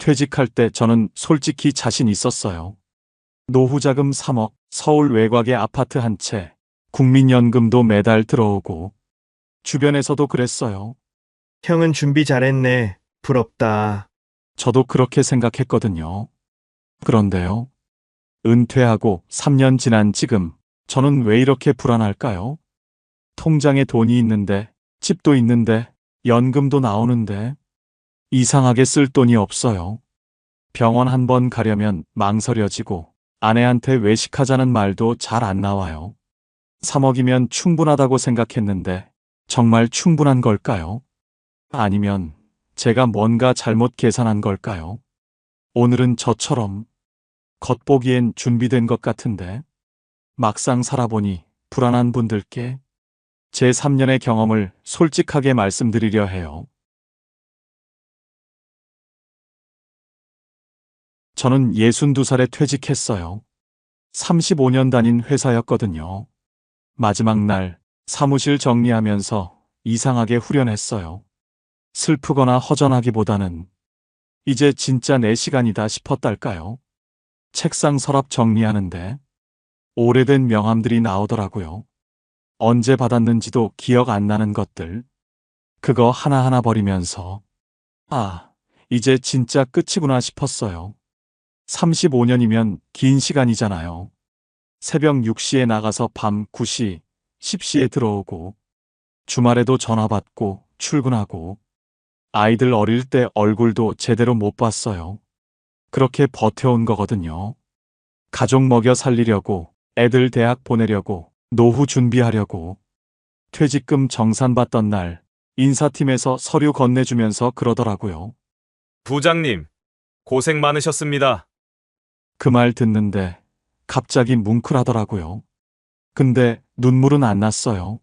퇴직할 때 저는 솔직히 자신 있었어요. 노후자금 3억, 서울 외곽에 아파트 한 채, 국민연금도 매달 들어오고, 주변에서도 그랬어요. 형은 준비 잘했네. 부럽다. 저도 그렇게 생각했거든요. 그런데요. 은퇴하고 3년 지난 지금, 저는 왜 이렇게 불안할까요? 통장에 돈이 있는데, 집도 있는데, 연금도 나오는데, 이상하게 쓸 돈이 없어요. 병원 한 번 가려면 망설여지고, 아내한테 외식하자는 말도 잘 안 나와요. 3억이면 충분하다고 생각했는데, 정말 충분한 걸까요? 아니면 제가 뭔가 잘못 계산한 걸까요? 오늘은 저처럼 겉보기엔 준비된 것 같은데, 막상 살아보니 불안한 분들께 제 3년의 경험을 솔직하게 말씀드리려 해요. 저는 62살에 퇴직했어요. 35년 다닌 회사였거든요. 마지막 날 사무실 정리하면서 이상하게 후련했어요. 슬프거나 허전하기보다는 이제 진짜 내 시간이다 싶었달까요? 책상 서랍 정리하는데 오래된 명함들이 나오더라고요. 언제 받았는지도 기억 안 나는 것들. 그거 하나하나 버리면서 아, 이제 진짜 끝이구나 싶었어요. 35년이면 긴 시간이잖아요. 새벽 6시에 나가서 밤 9시, 10시에 들어오고 주말에도 전화 받고 출근하고 아이들 어릴 때 얼굴도 제대로 못 봤어요. 그렇게 버텨온 거거든요. 가족 먹여 살리려고, 애들 대학 보내려고, 노후 준비하려고. 퇴직금 정산받던 날 인사팀에서 서류 건네주면서 그러더라고요. 부장님, 고생 많으셨습니다. 그 말 듣는데 갑자기 뭉클하더라고요. 근데 눈물은 안 났어요.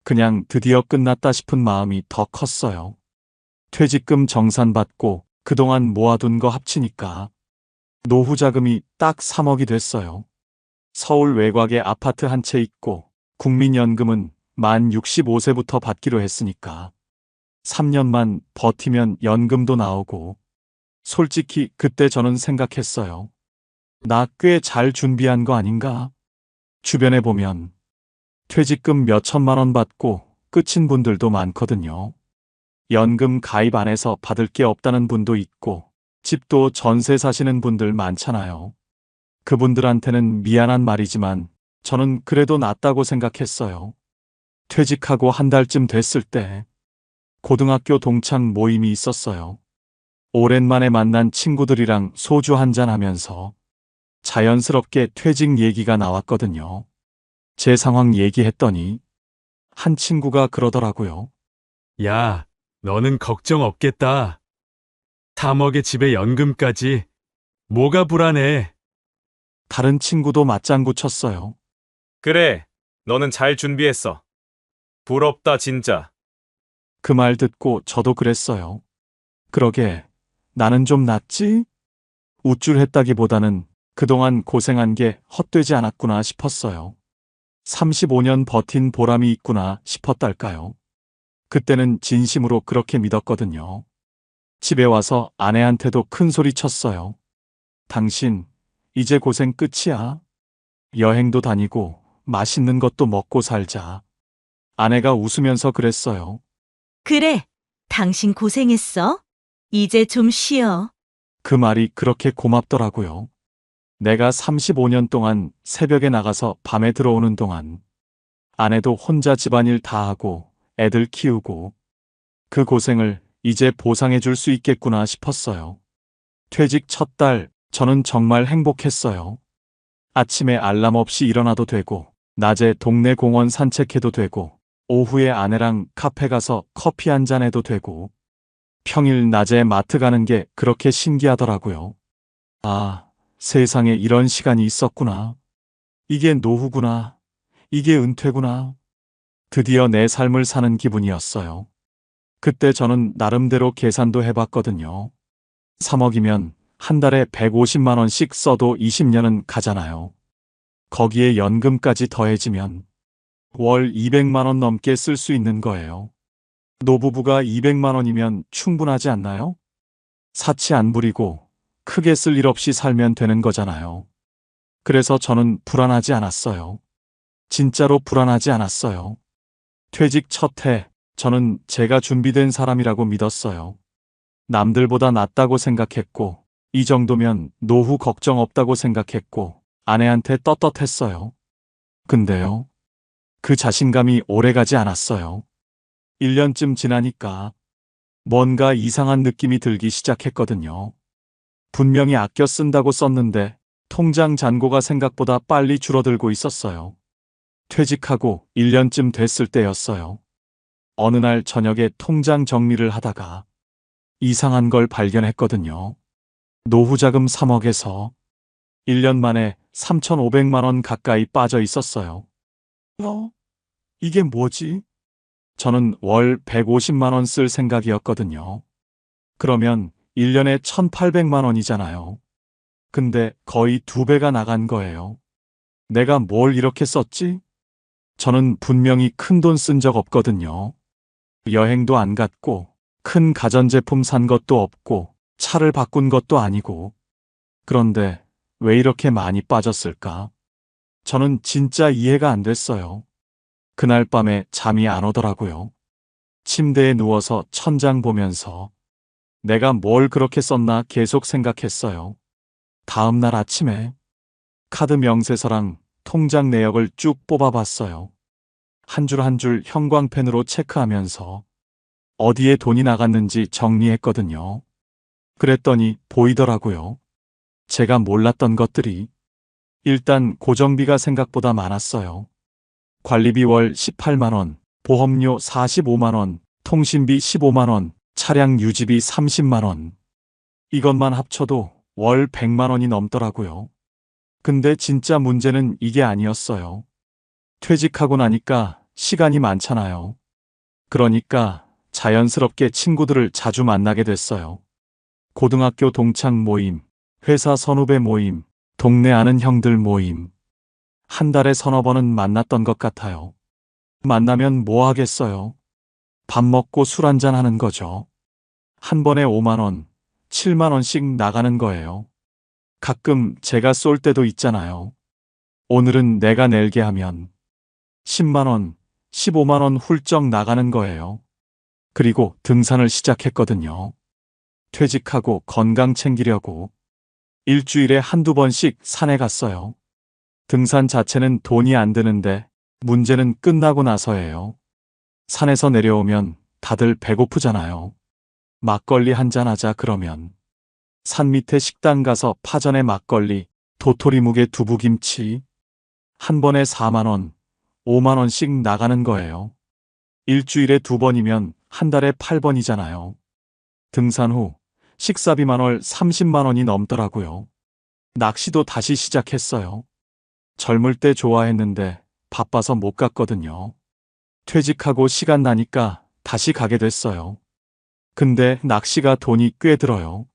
그냥 드디어 끝났다 싶은 마음이 더 컸어요. 퇴직금 정산받고 그동안 모아둔 거 합치니까 노후 자금이 딱 3억이 됐어요. 서울 외곽에 아파트 한 채 있고 국민연금은 만 65세부터 받기로 했으니까 3년만 버티면 연금도 나오고 솔직히 그때 저는 생각했어요. 나 꽤 잘 준비한 거 아닌가? 주변에 보면 퇴직금 몇 천만 원 받고 끝인 분들도 많거든요. 연금 가입 안 해서 받을 게 없다는 분도 있고 집도 전세 사시는 분들 많잖아요. 그분들한테는 미안한 말이지만 저는 그래도 낫다고 생각했어요. 퇴직하고 한 달쯤 됐을 때 고등학교 동창 모임이 있었어요. 오랜만에 만난 친구들이랑 소주 한잔 하면서 자연스럽게 퇴직 얘기가 나왔거든요. 제 상황 얘기했더니 한 친구가 그러더라고요. 야, 너는 걱정 없겠다. 3억의 집에 연금까지. 뭐가 불안해? 다른 친구도 맞장구 쳤어요. 그래, 너는 잘 준비했어. 부럽다, 진짜. 그 말 듣고 저도 그랬어요. 그러게, 나는 좀 낫지? 우쭐했다기보다는 그동안 고생한 게 헛되지 않았구나 싶었어요. 35년 버틴 보람이 있구나 싶었달까요? 그때는 진심으로 그렇게 믿었거든요. 집에 와서 아내한테도 큰 소리 쳤어요. 당신, 이제 고생 끝이야. 여행도 다니고 맛있는 것도 먹고 살자. 아내가 웃으면서 그랬어요. 그래, 당신 고생했어. 이제 좀 쉬어. 그 말이 그렇게 고맙더라고요. 내가 35년 동안 새벽에 나가서 밤에 들어오는 동안 아내도 혼자 집안일 다 하고 애들 키우고 그 고생을 이제 보상해 줄 수 있겠구나 싶었어요. 퇴직 첫 달 저는 정말 행복했어요. 아침에 알람 없이 일어나도 되고 낮에 동네 공원 산책해도 되고 오후에 아내랑 카페 가서 커피 한잔 해도 되고 평일 낮에 마트 가는 게 그렇게 신기하더라고요. 아, 세상에 이런 시간이 있었구나. 이게 노후구나. 이게 은퇴구나. 드디어 내 삶을 사는 기분이었어요. 그때 저는 나름대로 계산도 해봤거든요. 3억이면 한 달에 150만 원씩 써도 20년은 가잖아요. 거기에 연금까지 더해지면 월 200만 원 넘게 쓸 수 있는 거예요. 노부부가 200만 원이면 충분하지 않나요? 사치 안 부리고 크게 쓸 일 없이 살면 되는 거잖아요. 그래서 저는 불안하지 않았어요. 진짜로 불안하지 않았어요. 퇴직 첫 해, 저는 제가 준비된 사람이라고 믿었어요. 남들보다 낫다고 생각했고, 이 정도면 노후 걱정 없다고 생각했고, 아내한테 떳떳했어요. 근데요, 그 자신감이 오래가지 않았어요. 1년쯤 지나니까 뭔가 이상한 느낌이 들기 시작했거든요. 분명히 아껴 쓴다고 썼는데 통장 잔고가 생각보다 빨리 줄어들고 있었어요. 퇴직하고 1년쯤 됐을 때였어요. 어느 날 저녁에 통장 정리를 하다가 이상한 걸 발견했거든요. 노후자금 3억에서 1년 만에 3,500만 원 가까이 빠져 있었어요. 이게 뭐지? 저는 월 150만 원 쓸 생각이었거든요. 그러면 1년에 1,800만 원이잖아요. 근데 거의 2배가 나간 거예요. 내가 뭘 이렇게 썼지? 저는 분명히 큰 돈 쓴 적 없거든요. 여행도 안 갔고, 큰 가전제품 산 것도 없고, 차를 바꾼 것도 아니고. 그런데 왜 이렇게 많이 빠졌을까? 저는 진짜 이해가 안 됐어요. 그날 밤에 잠이 안 오더라고요. 침대에 누워서 천장 보면서 내가 뭘 그렇게 썼나 계속 생각했어요. 다음 날 아침에 카드 명세서랑 통장 내역을 쭉 뽑아봤어요. 한 줄 한 줄 형광펜으로 체크하면서 어디에 돈이 나갔는지 정리했거든요. 그랬더니 보이더라고요. 제가 몰랐던 것들이. 일단 고정비가 생각보다 많았어요. 관리비 월 18만 원, 보험료 45만 원, 통신비 15만 원, 차량 유지비 30만 원. 이것만 합쳐도 월 100만 원이 넘더라고요. 근데 진짜 문제는 이게 아니었어요. 퇴직하고 나니까 시간이 많잖아요. 그러니까 자연스럽게 친구들을 자주 만나게 됐어요. 고등학교 동창 모임, 회사 선후배 모임, 동네 아는 형들 모임. 한 달에 서너 번은 만났던 것 같아요. 만나면 뭐 하겠어요? 밥 먹고 술 한잔 하는 거죠. 한 번에 5만 원, 7만 원씩 나가는 거예요. 가끔 제가 쏠 때도 있잖아요. 오늘은 내가 낼게 하면 10만 원, 15만 원 훌쩍 나가는 거예요. 그리고 등산을 시작했거든요. 퇴직하고 건강 챙기려고 일주일에 한두 번씩 산에 갔어요. 등산 자체는 돈이 안 드는데 문제는 끝나고 나서예요. 산에서 내려오면 다들 배고프잖아요. 막걸리 한잔 하자 그러면 산 밑에 식당 가서 파전에 막걸리, 도토리묵에 두부김치. 한 번에 4만 원, 5만 원씩 나가는 거예요. 일주일에 2번이면 한 달에 8번이잖아요. 등산 후 식사비만 월 30만 원이 넘더라고요. 낚시도 다시 시작했어요. 젊을 때 좋아했는데 바빠서 못 갔거든요. 퇴직하고 시간 나니까 다시 가게 됐어요. 근데 낚시가 돈이 꽤 들어요.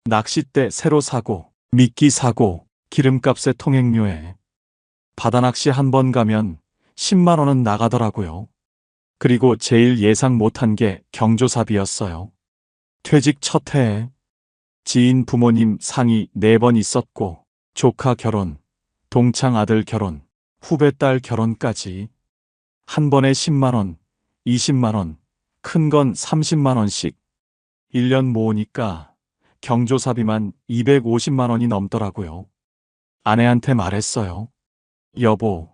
낚싯대 새로 사고, 미끼 사고, 기름값에 통행료에. 바다낚시 한 번 가면 10만 원은 나가더라고요. 그리고 제일 예상 못한 게 경조사비였어요. 퇴직 첫 해에 지인 부모님 상이 4번 있었고, 조카 결혼, 동창 아들 결혼, 후배 딸 결혼까지. 한 번에 10만 원, 20만 원, 큰 건 30만 원씩. 1년 모으니까 경조사비만 250만 원이 넘더라고요. 아내한테 말했어요. 여보,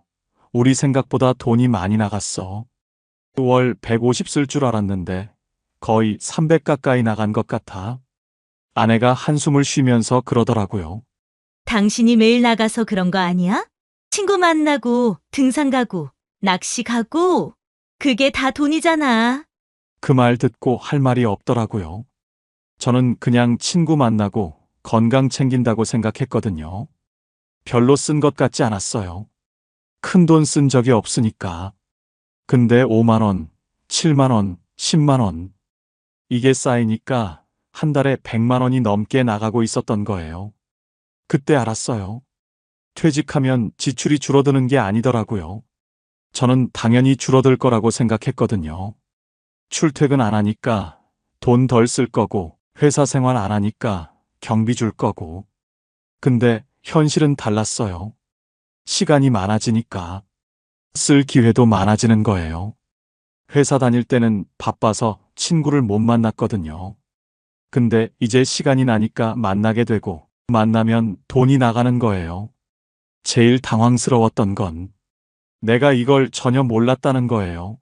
우리 생각보다 돈이 많이 나갔어. 월 150 쓸 줄 알았는데 거의 300 가까이 나간 것 같아. 아내가 한숨을 쉬면서 그러더라고요. 당신이 매일 나가서 그런 거 아니야? 친구 만나고, 등산 가고, 낚시 가고, 그게 다 돈이잖아. 그 말 듣고 할 말이 없더라고요. 저는 그냥 친구 만나고 건강 챙긴다고 생각했거든요. 별로 쓴 것 같지 않았어요. 큰 돈 쓴 적이 없으니까. 근데 5만 원, 7만 원, 10만 원. 이게 쌓이니까 한 달에 100만 원이 넘게 나가고 있었던 거예요. 그때 알았어요. 퇴직하면 지출이 줄어드는 게 아니더라고요. 저는 당연히 줄어들 거라고 생각했거든요. 출퇴근 안 하니까 돈 덜 쓸 거고 회사 생활 안 하니까 경비 줄 거고. 근데 현실은 달랐어요. 시간이 많아지니까 쓸 기회도 많아지는 거예요. 회사 다닐 때는 바빠서 친구를 못 만났거든요. 근데 이제 시간이 나니까 만나게 되고 만나면 돈이 나가는 거예요. 제일 당황스러웠던 건 내가 이걸 전혀 몰랐다는 거예요.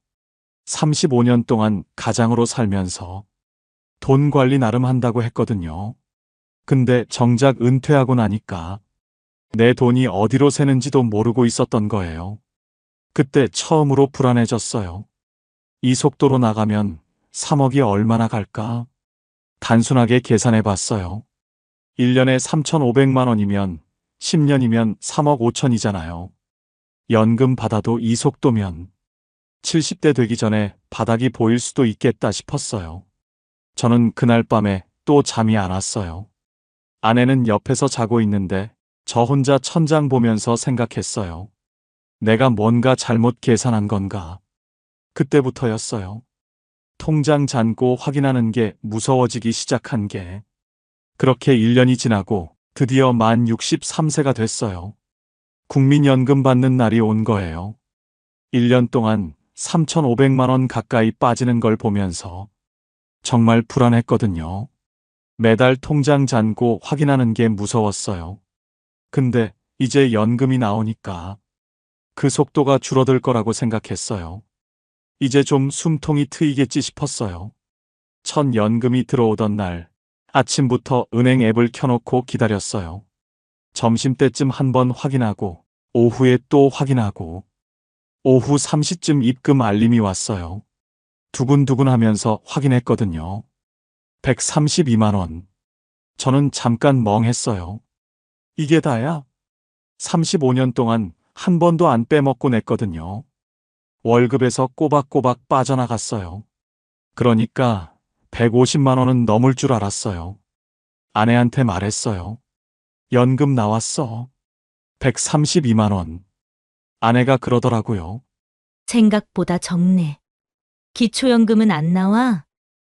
35년 동안 가장으로 살면서 돈 관리 나름 한다고 했거든요. 근데 정작 은퇴하고 나니까 내 돈이 어디로 새는지도 모르고 있었던 거예요. 그때 처음으로 불안해졌어요. 이 속도로 나가면 3억이 얼마나 갈까? 단순하게 계산해 봤어요. 1년에 3,500만 원이면 10년이면 3억 5천이잖아요. 연금 받아도 이 속도면 70대 되기 전에 바닥이 보일 수도 있겠다 싶었어요. 저는 그날 밤에 또 잠이 안 왔어요. 아내는 옆에서 자고 있는데 저 혼자 천장 보면서 생각했어요. 내가 뭔가 잘못 계산한 건가? 그때부터였어요. 통장 잔고 확인하는 게 무서워지기 시작한 게. 그렇게 1년이 지나고 드디어 만 63세가 됐어요. 국민연금 받는 날이 온 거예요. 1년 동안 3,500만 원 가까이 빠지는 걸 보면서 정말 불안했거든요. 매달 통장 잔고 확인하는 게 무서웠어요. 근데 이제 연금이 나오니까 그 속도가 줄어들 거라고 생각했어요. 이제 좀 숨통이 트이겠지 싶었어요. 첫 연금이 들어오던 날 아침부터 은행 앱을 켜놓고 기다렸어요. 점심때쯤 한번 확인하고 오후에 또 확인하고 오후 3시쯤 입금 알림이 왔어요. 두근두근 하면서 확인했거든요. 132만 원. 저는 잠깐 멍했어요. 이게 다야? 35년 동안 한 번도 안 빼먹고 냈거든요. 월급에서 꼬박꼬박 빠져나갔어요. 그러니까 150만 원은 넘을 줄 알았어요. 아내한테 말했어요. 연금 나왔어. 132만 원. 아내가 그러더라고요. 생각보다 적네. 기초연금은 안 나와?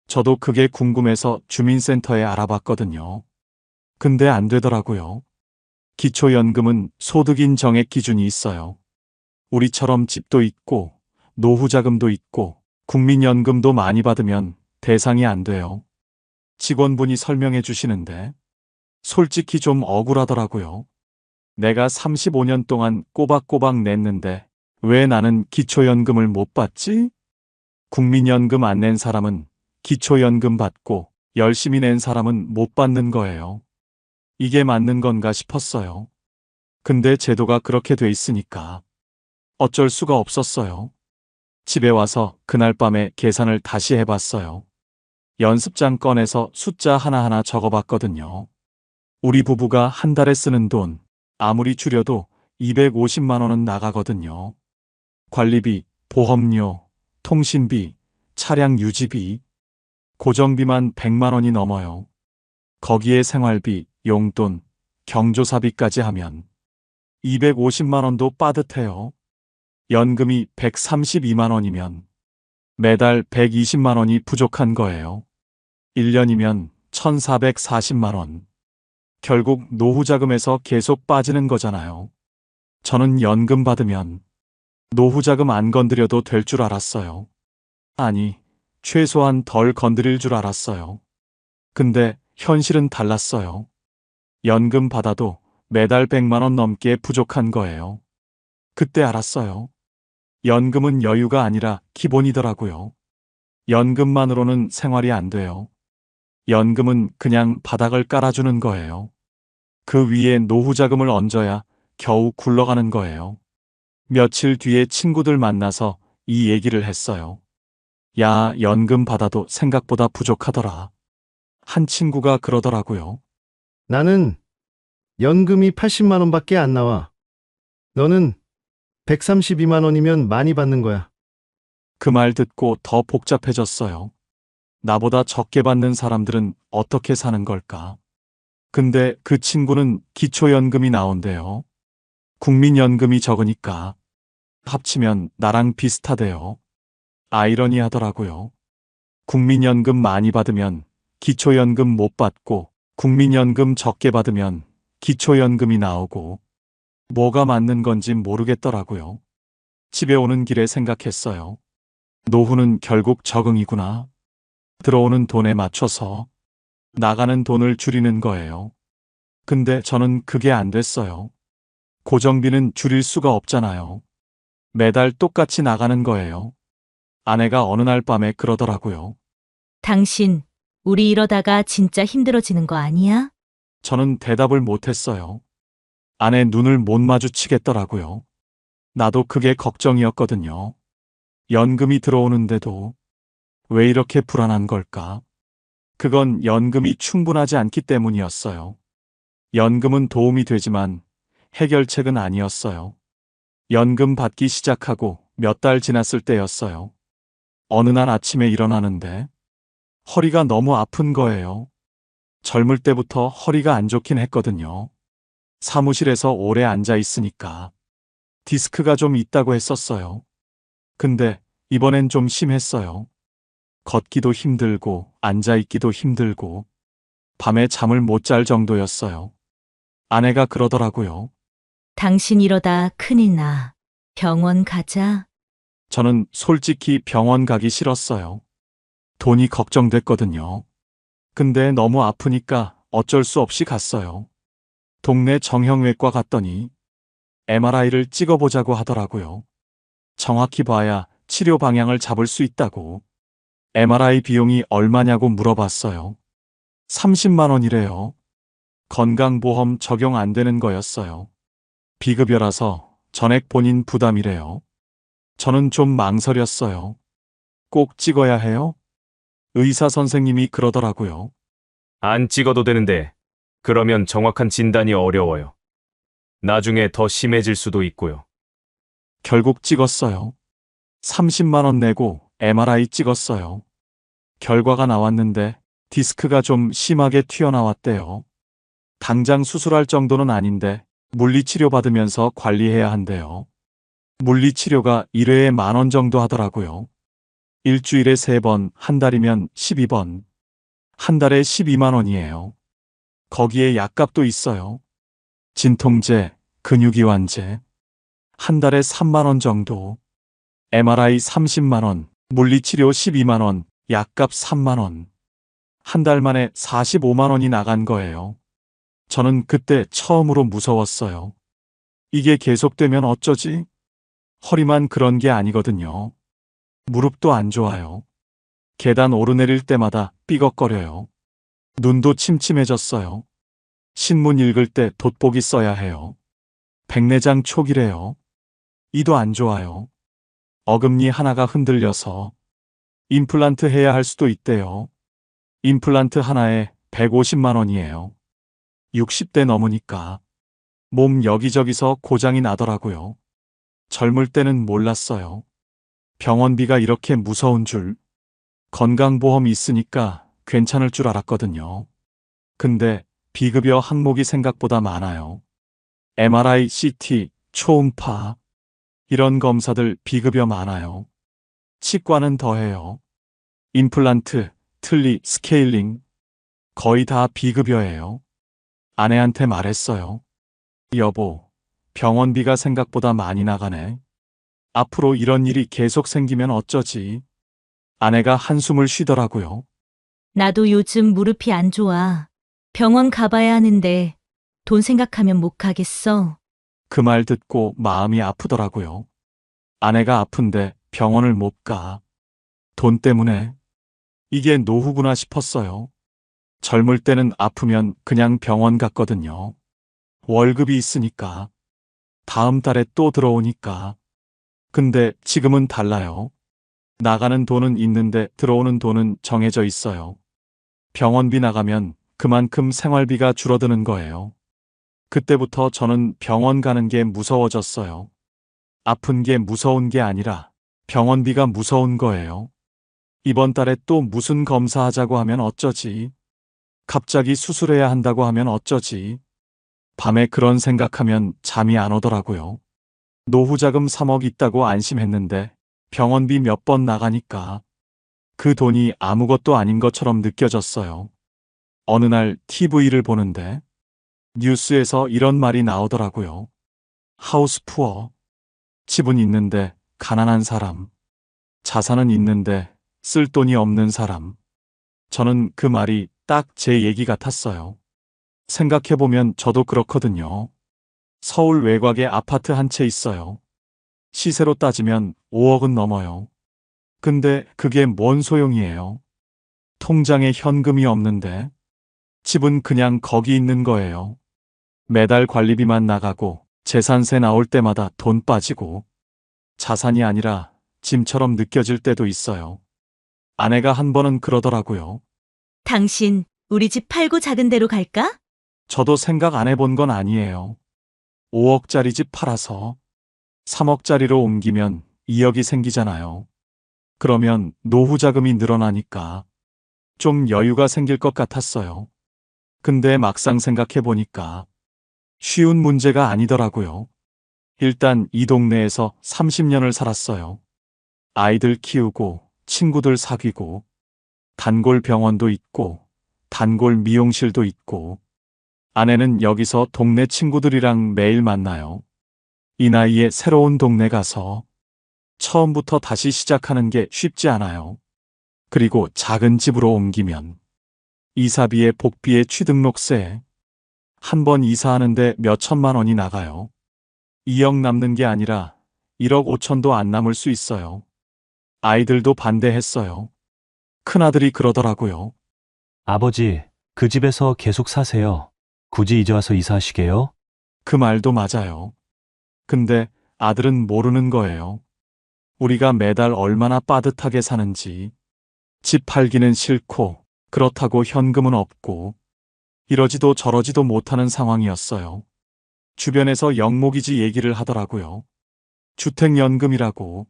저도 그게 궁금해서 주민센터에 알아봤거든요. 근데 안 되더라고요. 기초연금은 소득인 정액 기준이 있어요. 우리처럼 집도 있고 노후자금도 있고 국민연금도 많이 받으면 대상이 안 돼요. 직원분이 설명해 주시는데 솔직히 좀 억울하더라고요. 내가 35년 동안 꼬박꼬박 냈는데 왜 나는 기초연금을 못 받지? 국민연금 안 낸 사람은 기초연금 받고 열심히 낸 사람은 못 받는 거예요. 이게 맞는 건가 싶었어요. 근데 제도가 그렇게 돼 있으니까 어쩔 수가 없었어요. 집에 와서 그날 밤에 계산을 다시 해봤어요. 연습장 꺼내서 숫자 하나하나 적어봤거든요. 우리 부부가 한 달에 쓰는 돈 아무리 줄여도 250만 원은 나가거든요. 관리비, 보험료, 통신비, 차량 유지비, 고정비만 100만 원이 넘어요. 거기에 생활비, 용돈, 경조사비까지 하면 250만 원도 빠듯해요. 연금이 132만 원이면 매달 120만 원이 부족한 거예요. 1년이면 1,440만 원. 결국 노후자금에서 계속 빠지는 거잖아요. 저는 연금 받으면 노후자금 안 건드려도 될 줄 알았어요. 아니, 최소한 덜 건드릴 줄 알았어요. 근데 현실은 달랐어요. 연금 받아도 매달 100만 원 넘게 부족한 거예요. 그때 알았어요. 연금은 여유가 아니라 기본이더라고요. 연금만으로는 생활이 안 돼요. 연금은 그냥 바닥을 깔아주는 거예요. 그 위에 노후자금을 얹어야 겨우 굴러가는 거예요. 며칠 뒤에 친구들 만나서 이 얘기를 했어요. 야, 연금 받아도 생각보다 부족하더라. 한 친구가 그러더라고요. 나는 연금이 80만 원밖에 안 나와. 너는 132만 원이면 많이 받는 거야. 그 말 듣고 더 복잡해졌어요. 나보다 적게 받는 사람들은 어떻게 사는 걸까? 근데 그 친구는 기초연금이 나온대요. 국민연금이 적으니까 합치면 나랑 비슷하대요. 아이러니하더라고요. 국민연금 많이 받으면 기초연금 못 받고 국민연금 적게 받으면 기초연금이 나오고 뭐가 맞는 건지 모르겠더라고요. 집에 오는 길에 생각했어요. 노후는 결국 적응이구나. 들어오는 돈에 맞춰서 나가는 돈을 줄이는 거예요. 근데 저는 그게 안 됐어요. 고정비는 줄일 수가 없잖아요. 매달 똑같이 나가는 거예요. 아내가 어느 날 밤에 그러더라고요. 당신, 우리 이러다가 진짜 힘들어지는 거 아니야? 저는 대답을 못했어요. 아내 눈을 못 마주치겠더라고요. 나도 그게 걱정이었거든요. 연금이 들어오는데도 왜 이렇게 불안한 걸까? 그건 연금이 충분하지 않기 때문이었어요. 연금은 도움이 되지만 해결책은 아니었어요. 연금 받기 시작하고 몇 달 지났을 때였어요. 어느 날 아침에 일어나는데 허리가 너무 아픈 거예요. 젊을 때부터 허리가 안 좋긴 했거든요. 사무실에서 오래 앉아 있으니까 디스크가 좀 있다고 했었어요. 근데 이번엔 좀 심했어요. 걷기도 힘들고 앉아 있기도 힘들고 밤에 잠을 못 잘 정도였어요. 아내가 그러더라고요. 당신 이러다 큰일 나. 병원 가자. 저는 솔직히 병원 가기 싫었어요. 돈이 걱정됐거든요. 근데 너무 아프니까 어쩔 수 없이 갔어요. 동네 정형외과 갔더니 MRI를 찍어보자고 하더라고요. 정확히 봐야 치료 방향을 잡을 수 있다고. MRI 비용이 얼마냐고 물어봤어요. 30만 원이래요. 건강보험 적용 안 되는 거였어요. 비급여라서 전액 본인 부담이래요. 저는 좀 망설였어요. 꼭 찍어야 해요? 의사 선생님이 그러더라고요. 안 찍어도 되는데 그러면 정확한 진단이 어려워요. 나중에 더 심해질 수도 있고요. 결국 찍었어요. 30만 원 내고 MRI 찍었어요. 결과가 나왔는데 디스크가 좀 심하게 튀어나왔대요. 당장 수술할 정도는 아닌데 물리치료 받으면서 관리해야 한대요. 물리치료가 1회에 10,000원 정도 하더라고요. 일주일에 3번, 한 달이면 12번. 한 달에 12만 원이에요. 거기에 약값도 있어요. 진통제, 근육이완제. 한 달에 3만 원 정도. MRI 30만 원, 물리치료 12만 원, 약값 3만 원. 한 달 만에 45만 원이 나간 거예요. 저는 그때 처음으로 무서웠어요. 이게 계속되면 어쩌지? 허리만 그런 게 아니거든요. 무릎도 안 좋아요. 계단 오르내릴 때마다 삐걱거려요. 눈도 침침해졌어요. 신문 읽을 때 돋보기 써야 해요. 백내장 초기래요. 이도 안 좋아요. 어금니 하나가 흔들려서 임플란트 해야 할 수도 있대요. 임플란트 하나에 150만 원이에요. 60대 넘으니까 몸 여기저기서 고장이 나더라고요. 젊을 때는 몰랐어요. 병원비가 이렇게 무서운 줄. 건강보험 있으니까 괜찮을 줄 알았거든요. 근데 비급여 항목이 생각보다 많아요. MRI, CT, 초음파. 이런 검사들 비급여 많아요. 치과는 더해요. 임플란트, 틀니, 스케일링. 거의 다 비급여예요. 아내한테 말했어요. 여보, 병원비가 생각보다 많이 나가네. 앞으로 이런 일이 계속 생기면 어쩌지? 아내가 한숨을 쉬더라고요. 나도 요즘 무릎이 안 좋아. 병원 가봐야 하는데 돈 생각하면 못 가겠어. 그 말 듣고 마음이 아프더라고요. 아내가 아픈데 병원을 못 가. 돈 때문에. 이게 노후구나 싶었어요. 젊을 때는 아프면 그냥 병원 갔거든요. 월급이 있으니까. 다음 달에 또 들어오니까. 근데 지금은 달라요. 나가는 돈은 있는데 들어오는 돈은 정해져 있어요. 병원비 나가면 그만큼 생활비가 줄어드는 거예요. 그때부터 저는 병원 가는 게 무서워졌어요. 아픈 게 무서운 게 아니라 병원비가 무서운 거예요. 이번 달에 또 무슨 검사하자고 하면 어쩌지? 갑자기 수술해야 한다고 하면 어쩌지? 밤에 그런 생각하면 잠이 안 오더라고요. 노후자금 3억 있다고 안심했는데 병원비 몇 번 나가니까 그 돈이 아무것도 아닌 것처럼 느껴졌어요. 어느 날 TV를 보는데 뉴스에서 이런 말이 나오더라고요. 하우스 푸어. 집은 있는데 가난한 사람. 자산은 있는데 쓸 돈이 없는 사람. 저는 그 말이 딱 제 얘기 같았어요. 생각해보면 저도 그렇거든요. 서울 외곽에 아파트 한 채 있어요. 시세로 따지면 5억은 넘어요. 근데 그게 뭔 소용이에요? 통장에 현금이 없는데 집은 그냥 거기 있는 거예요. 매달 관리비만 나가고 재산세 나올 때마다 돈 빠지고 자산이 아니라 짐처럼 느껴질 때도 있어요. 아내가 한 번은 그러더라고요. 당신, 우리 집 팔고 작은 데로 갈까? 저도 생각 안 해본 건 아니에요. 5억짜리 집 팔아서 3억짜리로 옮기면 2억이 생기잖아요. 그러면 노후 자금이 늘어나니까 좀 여유가 생길 것 같았어요. 근데 막상 생각해 보니까 쉬운 문제가 아니더라고요. 일단 이 동네에서 30년을 살았어요. 아이들 키우고 친구들 사귀고 단골 병원도 있고 단골 미용실도 있고 아내는 여기서 동네 친구들이랑 매일 만나요. 이 나이에 새로운 동네 가서 처음부터 다시 시작하는 게 쉽지 않아요. 그리고 작은 집으로 옮기면 이사비에 복비에 취등록세 한 번 이사하는데 몇 천만 원이 나가요. 2억 남는 게 아니라 1억 5천도 안 남을 수 있어요. 아이들도 반대했어요. 큰아들이 그러더라고요. 아버지, 그 집에서 계속 사세요. 굳이 이제 와서 이사하시게요? 그 말도 맞아요. 근데 아들은 모르는 거예요. 우리가 매달 얼마나 빠듯하게 사는지. 집 팔기는 싫고 그렇다고 현금은 없고 이러지도 저러지도 못하는 상황이었어요. 주변에서 영목이지 얘기를 하더라고요. 주택연금이라고.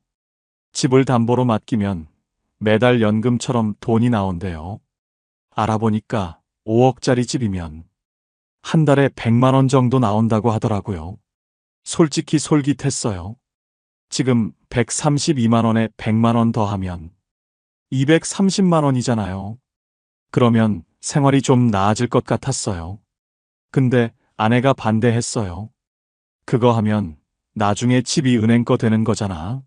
집을 담보로 맡기면 매달 연금처럼 돈이 나온대요. 알아보니까 5억짜리 집이면 한 달에 100만 원 정도 나온다고 하더라고요. 솔직히 솔깃했어요. 지금 132만 원에 100만 원 더하면 230만 원이잖아요. 그러면 생활이 좀 나아질 것 같았어요. 근데 아내가 반대했어요. 그거 하면 나중에 집이 은행 거 되는 거잖아.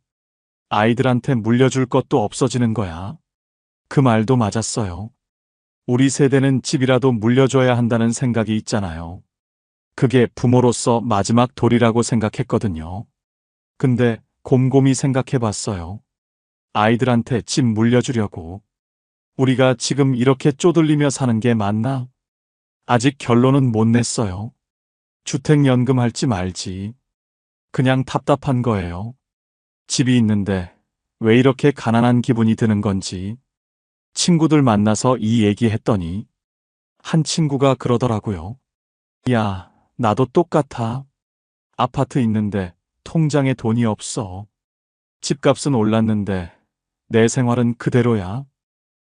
아이들한테 물려줄 것도 없어지는 거야. 그 말도 맞았어요. 우리 세대는 집이라도 물려줘야 한다는 생각이 있잖아요. 그게 부모로서 마지막 도리라고 생각했거든요. 근데 곰곰이 생각해 봤어요. 아이들한테 집 물려주려고 우리가 지금 이렇게 쪼들리며 사는 게 맞나? 아직 결론은 못 냈어요. 주택연금 할지 말지. 그냥 답답한 거예요. 집이 있는데 왜 이렇게 가난한 기분이 드는 건지. 친구들 만나서 이 얘기했더니 한 친구가 그러더라고요. 야, 나도 똑같아. 아파트 있는데 통장에 돈이 없어. 집값은 올랐는데 내 생활은 그대로야.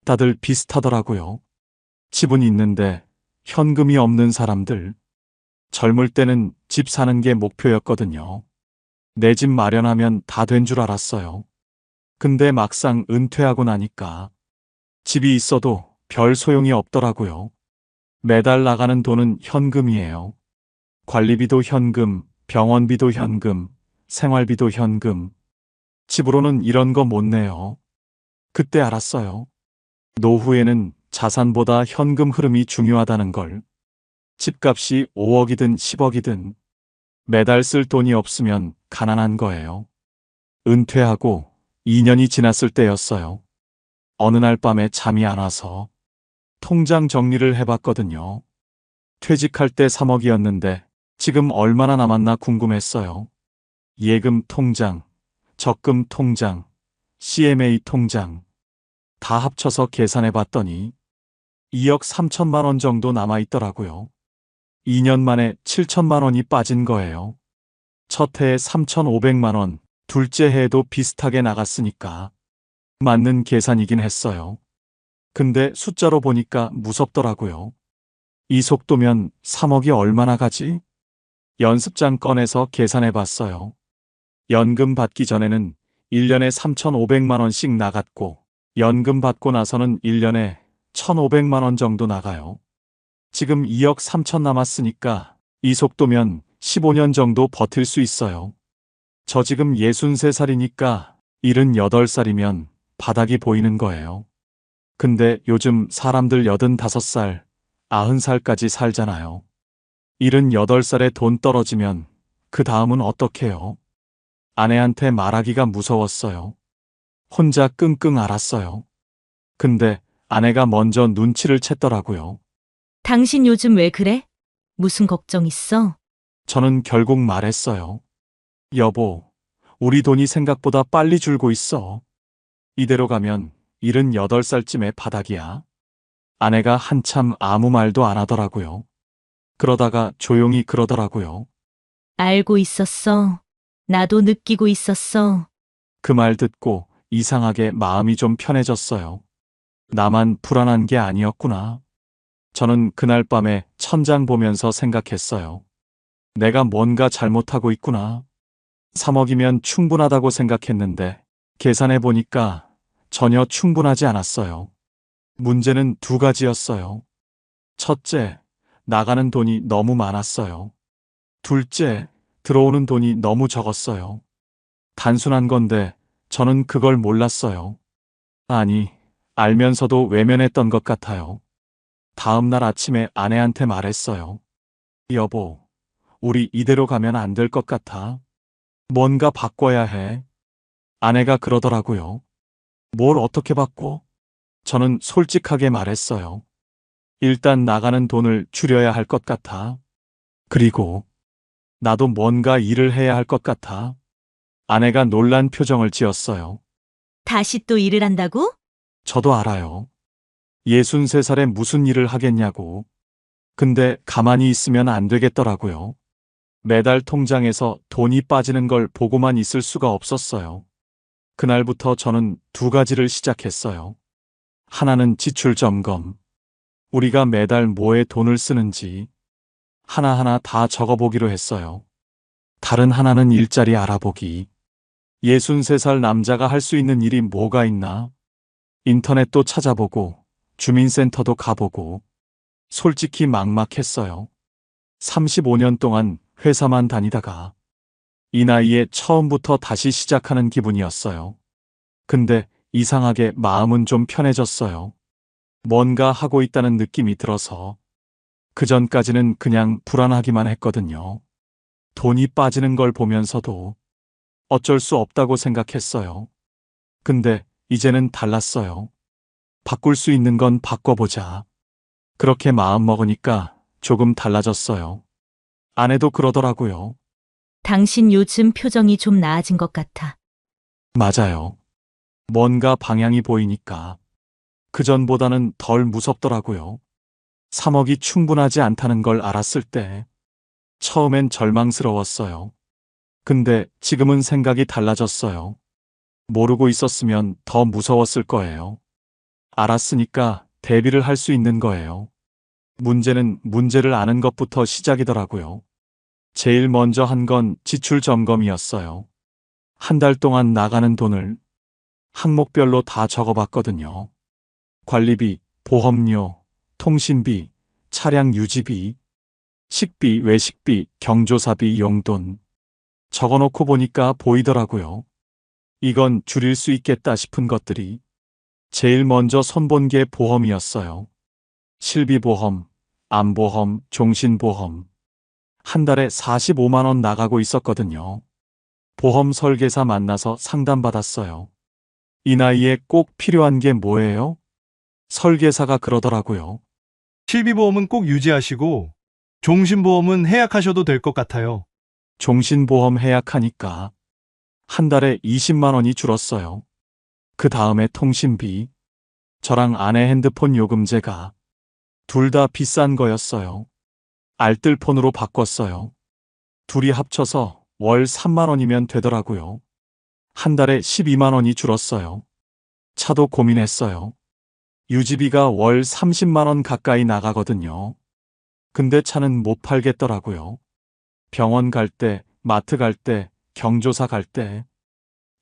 다들 비슷하더라고요. 집은 있는데 현금이 없는 사람들. 젊을 때는 집 사는 게 목표였거든요. 내 집 마련하면 다 된 줄 알았어요. 근데 막상 은퇴하고 나니까 집이 있어도 별 소용이 없더라고요. 매달 나가는 돈은 현금이에요. 관리비도 현금, 병원비도 현금, 생활비도 현금. 집으로는 이런 거 못 내요. 그때 알았어요. 노후에는 자산보다 현금 흐름이 중요하다는 걸. 집값이 5억이든 10억이든 매달 쓸 돈이 없으면 가난한 거예요. 은퇴하고 2년이 지났을 때였어요. 어느 날 밤에 잠이 안 와서 통장 정리를 해봤거든요. 퇴직할 때 3억이었는데 지금 얼마나 남았나 궁금했어요. 예금 통장, 적금 통장, CMA 통장 다 합쳐서 계산해 봤더니 2억 3천만 원 정도 남아있더라고요. 2년 만에 7천만 원이 빠진 거예요. 첫 해에 3,500만 원, 둘째 해에도 비슷하게 나갔으니까 맞는 계산이긴 했어요. 근데 숫자로 보니까 무섭더라고요. 이 속도면 3억이 얼마나 가지? 연습장 꺼내서 계산해 봤어요. 연금 받기 전에는 1년에 3,500만 원씩 나갔고 연금 받고 나서는 1년에 1,500만 원 정도 나가요. 지금 2억 3천 남았으니까 이 속도면 15년 정도 버틸 수 있어요. 저 지금 63살이니까 78살이면 바닥이 보이는 거예요. 근데 요즘 사람들 85살, 90살까지 살잖아요. 78살에 돈 떨어지면 그 다음은 어떡해요? 아내한테 말하기가 무서웠어요. 혼자 끙끙 앓았어요. 근데 아내가 먼저 눈치를 챘더라고요. 당신 요즘 왜 그래? 무슨 걱정 있어? 저는 결국 말했어요. 여보, 우리 돈이 생각보다 빨리 줄고 있어. 이대로 가면 78살쯤에 바닥이야. 아내가 한참 아무 말도 안 하더라고요. 그러다가 조용히 그러더라고요. 알고 있었어. 나도 느끼고 있었어. 그 말 듣고 이상하게 마음이 좀 편해졌어요. 나만 불안한 게 아니었구나. 저는 그날 밤에 천장 보면서 생각했어요. 내가 뭔가 잘못하고 있구나. 3억이면 충분하다고 생각했는데 계산해 보니까 전혀 충분하지 않았어요. 문제는 두 가지였어요. 첫째, 나가는 돈이 너무 많았어요. 둘째, 들어오는 돈이 너무 적었어요. 단순한 건데 저는 그걸 몰랐어요. 아니, 알면서도 외면했던 것 같아요. 다음 날 아침에 아내한테 말했어요. 여보, 우리 이대로 가면 안 될 것 같아. 뭔가 바꿔야 해. 아내가 그러더라고요. 뭘 어떻게 바꿔? 저는 솔직하게 말했어요. 일단 나가는 돈을 줄여야 할 것 같아. 그리고 나도 뭔가 일을 해야 할 것 같아. 아내가 놀란 표정을 지었어요. 다시 또 일을 한다고? 저도 알아요. 63살에 무슨 일을 하겠냐고. 근데 가만히 있으면 안 되겠더라고요. 매달 통장에서 돈이 빠지는 걸 보고만 있을 수가 없었어요. 그날부터 저는 두 가지를 시작했어요. 하나는 지출 점검. 우리가 매달 뭐에 돈을 쓰는지 하나하나 다 적어보기로 했어요. 다른 하나는 일자리 알아보기. 63살 남자가 할 수 있는 일이 뭐가 있나? 인터넷도 찾아보고 주민센터도 가보고 솔직히 막막했어요. 35년 동안 회사만 다니다가 이 나이에 처음부터 다시 시작하는 기분이었어요. 근데 이상하게 마음은 좀 편해졌어요. 뭔가 하고 있다는 느낌이 들어서 그전까지는 그냥 불안하기만 했거든요. 돈이 빠지는 걸 보면서도 어쩔 수 없다고 생각했어요. 근데 이제는 달랐어요. 바꿀 수 있는 건 바꿔보자. 그렇게 마음 먹으니까 조금 달라졌어요. 아내도 그러더라고요. 당신 요즘 표정이 좀 나아진 것 같아. 맞아요. 뭔가 방향이 보이니까 그전보다는 덜 무섭더라고요. 3억이 충분하지 않다는 걸 알았을 때 처음엔 절망스러웠어요. 근데 지금은 생각이 달라졌어요. 모르고 있었으면 더 무서웠을 거예요. 알았으니까 대비를 할 수 있는 거예요. 문제는 문제를 아는 것부터 시작이더라고요. 제일 먼저 한 건 지출 점검이었어요. 한 달 동안 나가는 돈을 항목별로 다 적어봤거든요. 관리비, 보험료, 통신비, 차량 유지비, 식비, 외식비, 경조사비, 용돈. 적어놓고 보니까 보이더라고요. 이건 줄일 수 있겠다 싶은 것들이. 제일 먼저 손본 게 보험이었어요. 실비보험, 암보험, 종신보험. 한 달에 45만 원 나가고 있었거든요. 보험 설계사 만나서 상담받았어요. 이 나이에 꼭 필요한 게 뭐예요? 설계사가 그러더라고요. 실비보험은 꼭 유지하시고 종신보험은 해약하셔도 될 것 같아요. 종신보험 해약하니까 한 달에 20만 원이 줄었어요. 그 다음에 통신비. 저랑 아내 핸드폰 요금제가 둘 다 비싼 거였어요. 알뜰폰으로 바꿨어요. 둘이 합쳐서 월 3만 원이면 되더라고요. 한 달에 12만 원이 줄었어요. 차도 고민했어요. 유지비가 월 30만 원 가까이 나가거든요. 근데 차는 못 팔겠더라고요. 병원 갈 때, 마트 갈 때, 경조사 갈 때.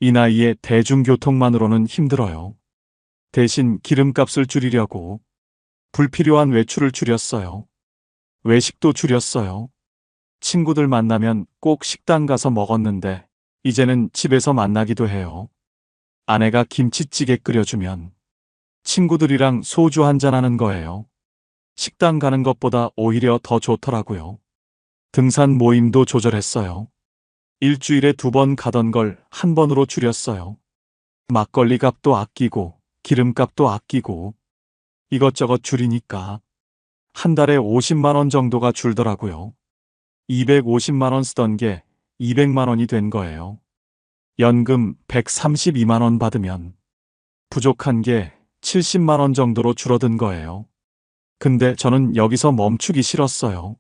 이 나이에 대중교통만으로는 힘들어요. 대신 기름값을 줄이려고 불필요한 외출을 줄였어요. 외식도 줄였어요. 친구들 만나면 꼭 식당 가서 먹었는데 이제는 집에서 만나기도 해요. 아내가 김치찌개 끓여주면 친구들이랑 소주 한잔하는 거예요. 식당 가는 것보다 오히려 더 좋더라고요. 등산 모임도 조절했어요. 일주일에 2번 가던 걸 한 번으로 줄였어요. 막걸리 값도 아끼고 기름값도 아끼고 이것저것 줄이니까 한 달에 50만 원 정도가 줄더라고요. 250만 원 쓰던 게 200만 원이 된 거예요. 연금 132만 원 받으면 부족한 게 70만 원 정도로 줄어든 거예요. 근데 저는 여기서 멈추기 싫었어요.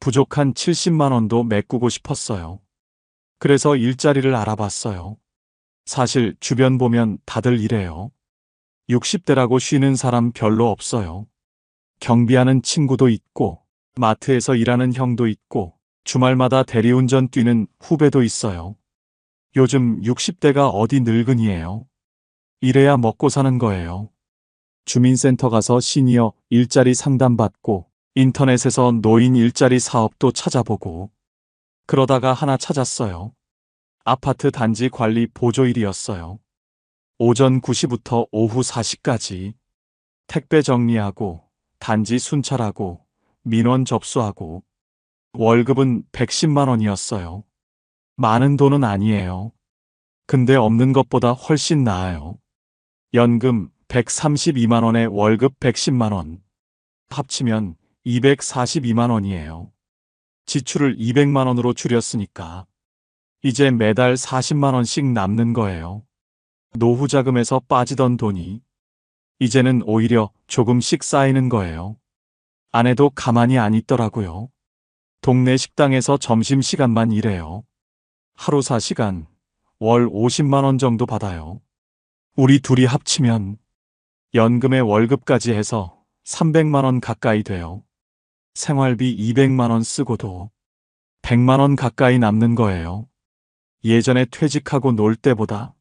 부족한 70만 원도 메꾸고 싶었어요. 그래서 일자리를 알아봤어요. 사실 주변 보면 다들 이래요. 60대라고 쉬는 사람 별로 없어요. 경비하는 친구도 있고, 마트에서 일하는 형도 있고, 주말마다 대리운전 뛰는 후배도 있어요. 요즘 60대가 어디 늙은이에요. 이래야 먹고 사는 거예요. 주민센터 가서 시니어 일자리 상담받고, 인터넷에서 노인 일자리 사업도 찾아보고, 그러다가 하나 찾았어요. 아파트 단지 관리 보조일이었어요. 오전 9시부터 오후 4시까지 택배 정리하고 단지 순찰하고 민원 접수하고 월급은 110만 원이었어요. 많은 돈은 아니에요. 근데 없는 것보다 훨씬 나아요. 연금 132만 원에 월급 110만 원. 합치면 242만 원이에요. 지출을 200만 원으로 줄였으니까 이제 매달 40만 원씩 남는 거예요. 노후 자금에서 빠지던 돈이 이제는 오히려 조금씩 쌓이는 거예요. 아내도 가만히 안 있더라고요. 동네 식당에서 점심시간만 일해요. 하루 4시간, 월 50만 원 정도 받아요. 우리 둘이 합치면 연금에 월급까지 해서 300만 원 가까이 돼요. 생활비 200만 원 쓰고도 100만 원 가까이 남는 거예요. 예전에 퇴직하고 놀 때보다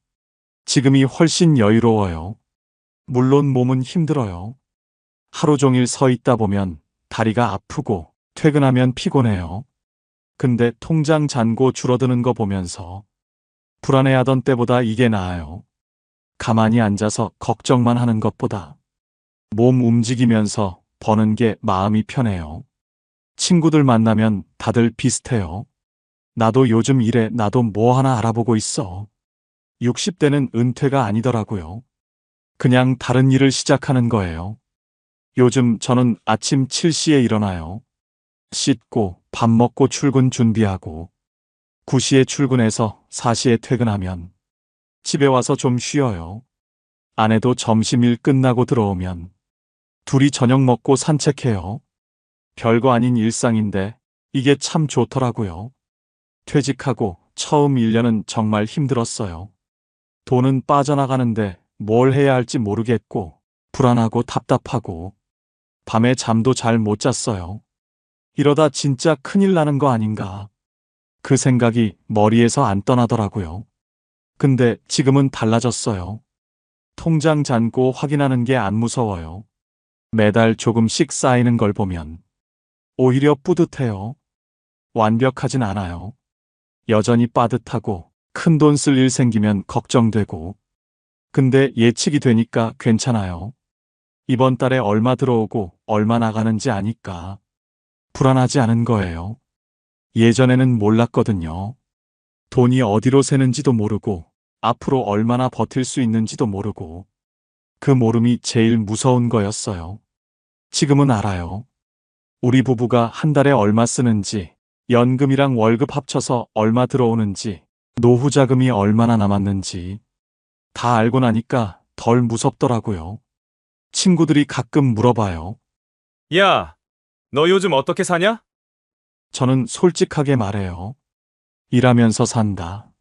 지금이 훨씬 여유로워요. 물론 몸은 힘들어요. 하루 종일 서 있다 보면 다리가 아프고 퇴근하면 피곤해요. 근데 통장 잔고 줄어드는 거 보면서 불안해하던 때보다 이게 나아요. 가만히 앉아서 걱정만 하는 것보다 몸 움직이면서 버는 게 마음이 편해요. 친구들 만나면 다들 비슷해요. 나도 요즘 이래, 나도 뭐 하나 알아보고 있어. 60대는 은퇴가 아니더라고요. 그냥 다른 일을 시작하는 거예요. 요즘 저는 아침 7시에 일어나요. 씻고 밥 먹고 출근 준비하고 9시에 출근해서 4시에 퇴근하면 집에 와서 좀 쉬어요. 아내도 점심일 끝나고 들어오면 둘이 저녁 먹고 산책해요. 별거 아닌 일상인데 이게 참 좋더라고요. 퇴직하고 처음 1년은 정말 힘들었어요. 돈은 빠져나가는데 뭘 해야 할지 모르겠고 불안하고 답답하고 밤에 잠도 잘 못 잤어요. 이러다 진짜 큰일 나는 거 아닌가. 그 생각이 머리에서 안 떠나더라고요. 근데 지금은 달라졌어요. 통장 잔고 확인하는 게 안 무서워요. 매달 조금씩 쌓이는 걸 보면 오히려 뿌듯해요. 완벽하진 않아요. 여전히 빠듯하고 큰 돈 쓸 일 생기면 걱정되고. 근데 예측이 되니까 괜찮아요. 이번 달에 얼마 들어오고 얼마 나가는지 아니까 불안하지 않은 거예요. 예전에는 몰랐거든요. 돈이 어디로 새는지도 모르고 앞으로 얼마나 버틸 수 있는지도 모르고 그 모름이 제일 무서운 거였어요. 지금은 알아요. 우리 부부가 한 달에 얼마 쓰는지, 연금이랑 월급 합쳐서 얼마 들어오는지, 노후 자금이 얼마나 남았는지 다 알고 나니까 덜 무섭더라고요. 친구들이 가끔 물어봐요. 야, 너 요즘 어떻게 사냐? 저는 솔직하게 말해요. 일하면서 산다.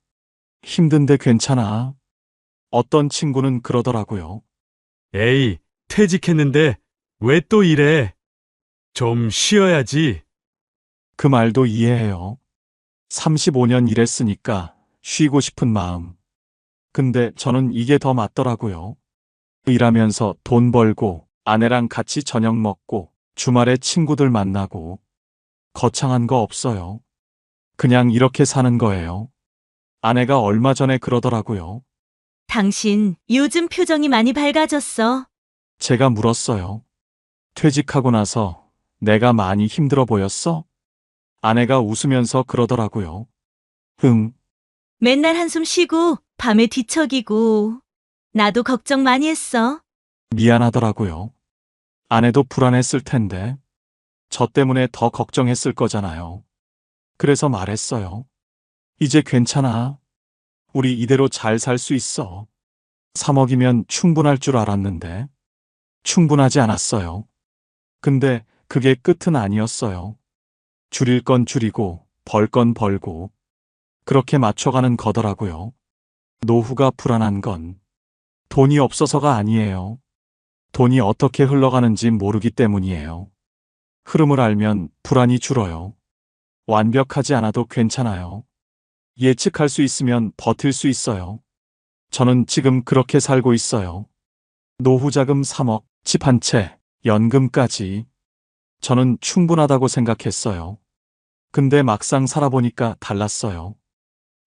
힘든데 괜찮아. 어떤 친구는 그러더라고요. 에이, 퇴직했는데 왜 또 이래? 좀 쉬어야지. 그 말도 이해해요. 35년 일했으니까 쉬고 싶은 마음. 근데 저는 이게 더 맞더라고요. 일하면서 돈 벌고 아내랑 같이 저녁 먹고 주말에 친구들 만나고 거창한 거 없어요. 그냥 이렇게 사는 거예요. 아내가 얼마 전에 그러더라고요. 당신 요즘 표정이 많이 밝아졌어. 제가 물었어요. 퇴직하고 나서 내가 많이 힘들어 보였어? 아내가 웃으면서 그러더라고요. 응, 맨날 한숨 쉬고 밤에 뒤척이고 나도 걱정 많이 했어. 미안하더라고요. 아내도 불안했을 텐데 저 때문에 더 걱정했을 거잖아요. 그래서 말했어요. 이제 괜찮아. 우리 이대로 잘 살 수 있어. 3억이면 충분할 줄 알았는데 충분하지 않았어요. 근데 그게 끝은 아니었어요. 줄일 건 줄이고 벌 건 벌고 그렇게 맞춰가는 거더라고요. 노후가 불안한 건 돈이 없어서가 아니에요. 돈이 어떻게 흘러가는지 모르기 때문이에요. 흐름을 알면 불안이 줄어요. 완벽하지 않아도 괜찮아요. 예측할 수 있으면 버틸 수 있어요. 저는 지금 그렇게 살고 있어요. 노후 자금 3억, 집 한 채, 연금까지. 저는 충분하다고 생각했어요. 근데 막상 살아보니까 달랐어요.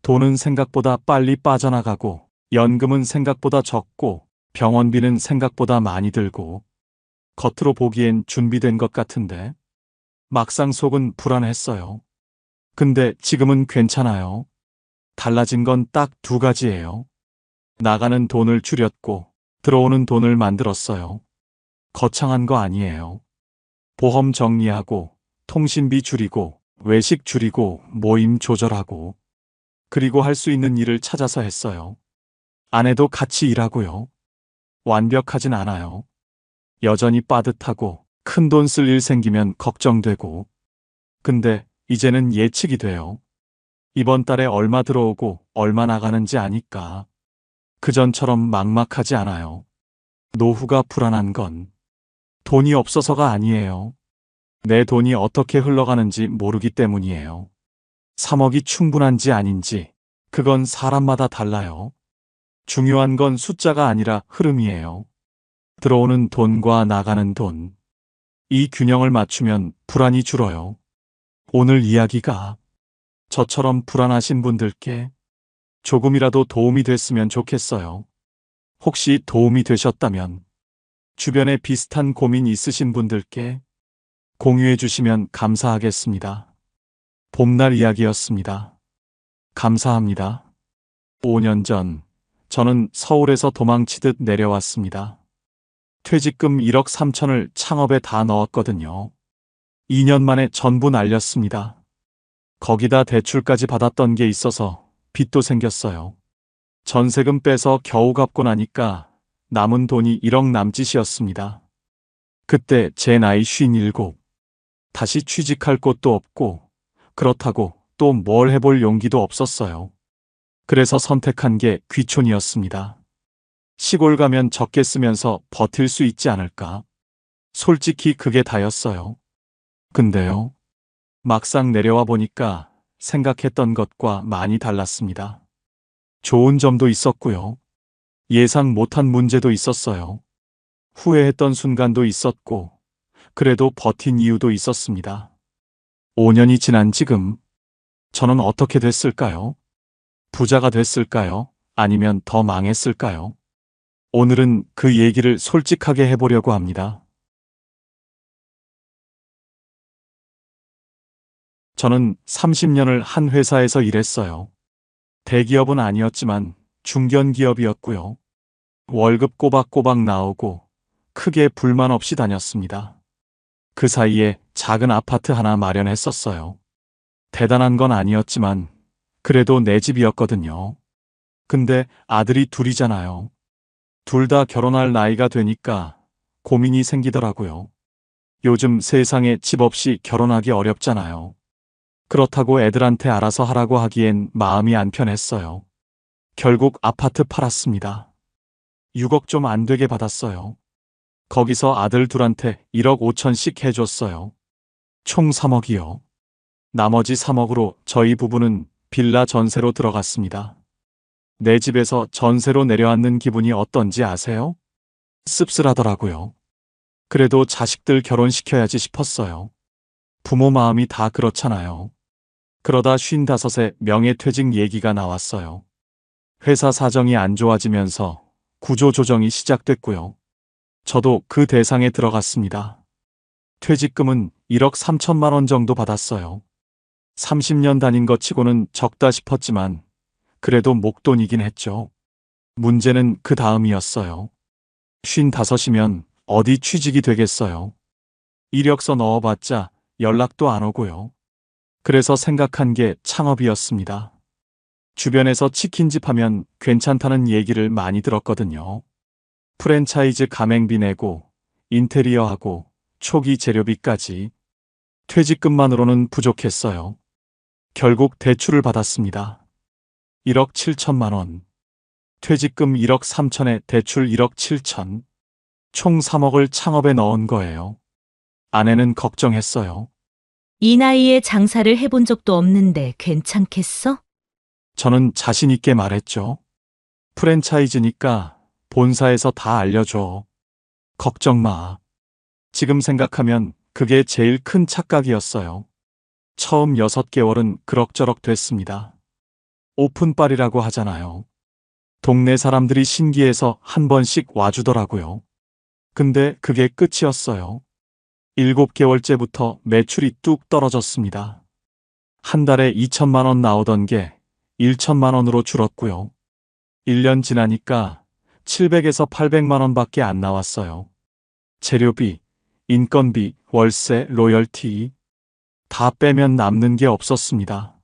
돈은 생각보다 빨리 빠져나가고, 연금은 생각보다 적고, 병원비는 생각보다 많이 들고, 겉으로 보기엔 준비된 것 같은데, 막상 속은 불안했어요. 근데 지금은 괜찮아요. 달라진 건 딱 두 가지예요. 나가는 돈을 줄였고, 들어오는 돈을 만들었어요. 거창한 거 아니에요. 보험 정리하고, 통신비 줄이고, 외식 줄이고, 모임 조절하고, 그리고 할 수 있는 일을 찾아서 했어요. 아내도 같이 일하고요. 완벽하진 않아요. 여전히 빠듯하고, 큰 돈 쓸 일 생기면 걱정되고, 근데 이제는 예측이 돼요. 이번 달에 얼마 들어오고 얼마 나가는지 아니까. 그전처럼 막막하지 않아요. 노후가 불안한 건 돈이 없어서가 아니에요. 내 돈이 어떻게 흘러가는지 모르기 때문이에요. 3억이 충분한지 아닌지, 그건 사람마다 달라요. 중요한 건 숫자가 아니라 흐름이에요. 들어오는 돈과 나가는 돈. 이 균형을 맞추면 불안이 줄어요. 오늘 이야기가 저처럼 불안하신 분들께 조금이라도 도움이 됐으면 좋겠어요. 혹시 도움이 되셨다면 주변에 비슷한 고민 있으신 분들께 공유해 주시면 감사하겠습니다. 봄날 이야기였습니다. 감사합니다. 5년 전 저는 서울에서 도망치듯 내려왔습니다. 퇴직금 1억 3천을 창업에 다 넣었거든요. 2년 만에 전부 날렸습니다. 거기다 대출까지 받았던 게 있어서 빚도 생겼어요. 전세금 빼서 겨우 갚고 나니까 남은 돈이 1억 남짓이었습니다. 그때 제 나이 57. 다시 취직할 곳도 없고 그렇다고 또 뭘 해볼 용기도 없었어요. 그래서 선택한 게 귀촌이었습니다. 시골 가면 적게 쓰면서 버틸 수 있지 않을까? 솔직히 그게 다였어요. 근데요. 막상 내려와 보니까 생각했던 것과 많이 달랐습니다. 좋은 점도 있었고요. 예상 못한 문제도 있었어요. 후회했던 순간도 있었고, 그래도 버틴 이유도 있었습니다. 5년이 지난 지금, 저는 어떻게 됐을까요? 부자가 됐을까요? 아니면 더 망했을까요? 오늘은 그 얘기를 솔직하게 해보려고 합니다. 저는 30년을 한 회사에서 일했어요. 대기업은 아니었지만 중견기업이었고요. 월급 꼬박꼬박 나오고 크게 불만 없이 다녔습니다. 그 사이에 작은 아파트 하나 마련했었어요. 대단한 건 아니었지만 그래도 내 집이었거든요. 근데 아들이 둘이잖아요. 둘 다 결혼할 나이가 되니까 고민이 생기더라고요. 요즘 세상에 집 없이 결혼하기 어렵잖아요. 그렇다고 애들한테 알아서 하라고 하기엔 마음이 안 편했어요. 결국 아파트 팔았습니다. 6억 좀 안 되게 받았어요. 거기서 아들 둘한테 1억 5천씩 해줬어요. 총 3억이요. 나머지 3억으로 저희 부부는 빌라 전세로 들어갔습니다. 내 집에서 전세로 내려앉는 기분이 어떤지 아세요? 씁쓸하더라고요. 그래도 자식들 결혼시켜야지 싶었어요. 부모 마음이 다 그렇잖아요. 그러다 55세 명예퇴직 얘기가 나왔어요. 회사 사정이 안 좋아지면서 구조조정이 시작됐고요. 저도 그 대상에 들어갔습니다. 퇴직금은 1억 3천만 원 정도 받았어요. 30년 다닌 것 치고는 적다 싶었지만 그래도 목돈이긴 했죠. 문제는 그 다음이었어요. 55이면 어디 취직이 되겠어요. 이력서 넣어봤자 연락도 안 오고요. 그래서 생각한 게 창업이었습니다. 주변에서 치킨집 하면 괜찮다는 얘기를 많이 들었거든요. 프랜차이즈 가맹비 내고 인테리어하고 초기 재료비까지. 퇴직금만으로는 부족했어요. 결국 대출을 받았습니다. 1억 7천만 원. 퇴직금 1억 3천에 대출 1억 7천. 총 3억을 창업에 넣은 거예요. 아내는 걱정했어요. 이 나이에 장사를 해본 적도 없는데 괜찮겠어? 저는 자신 있게 말했죠. 프랜차이즈니까 본사에서 다 알려줘. 걱정 마. 지금 생각하면 그게 제일 큰 착각이었어요. 처음 6개월은 그럭저럭 됐습니다. 오픈빨이라고 하잖아요. 동네 사람들이 신기해서 한 번씩 와주더라고요. 근데 그게 끝이었어요. 7개월째부터 매출이 뚝 떨어졌습니다. 한 달에 2천만 원 나오던 게 1천만 원으로 줄었고요. 1년 지나니까 700에서 800만 원밖에 안 나왔어요. 재료비, 인건비, 월세, 로열티 다 빼면 남는 게 없었습니다.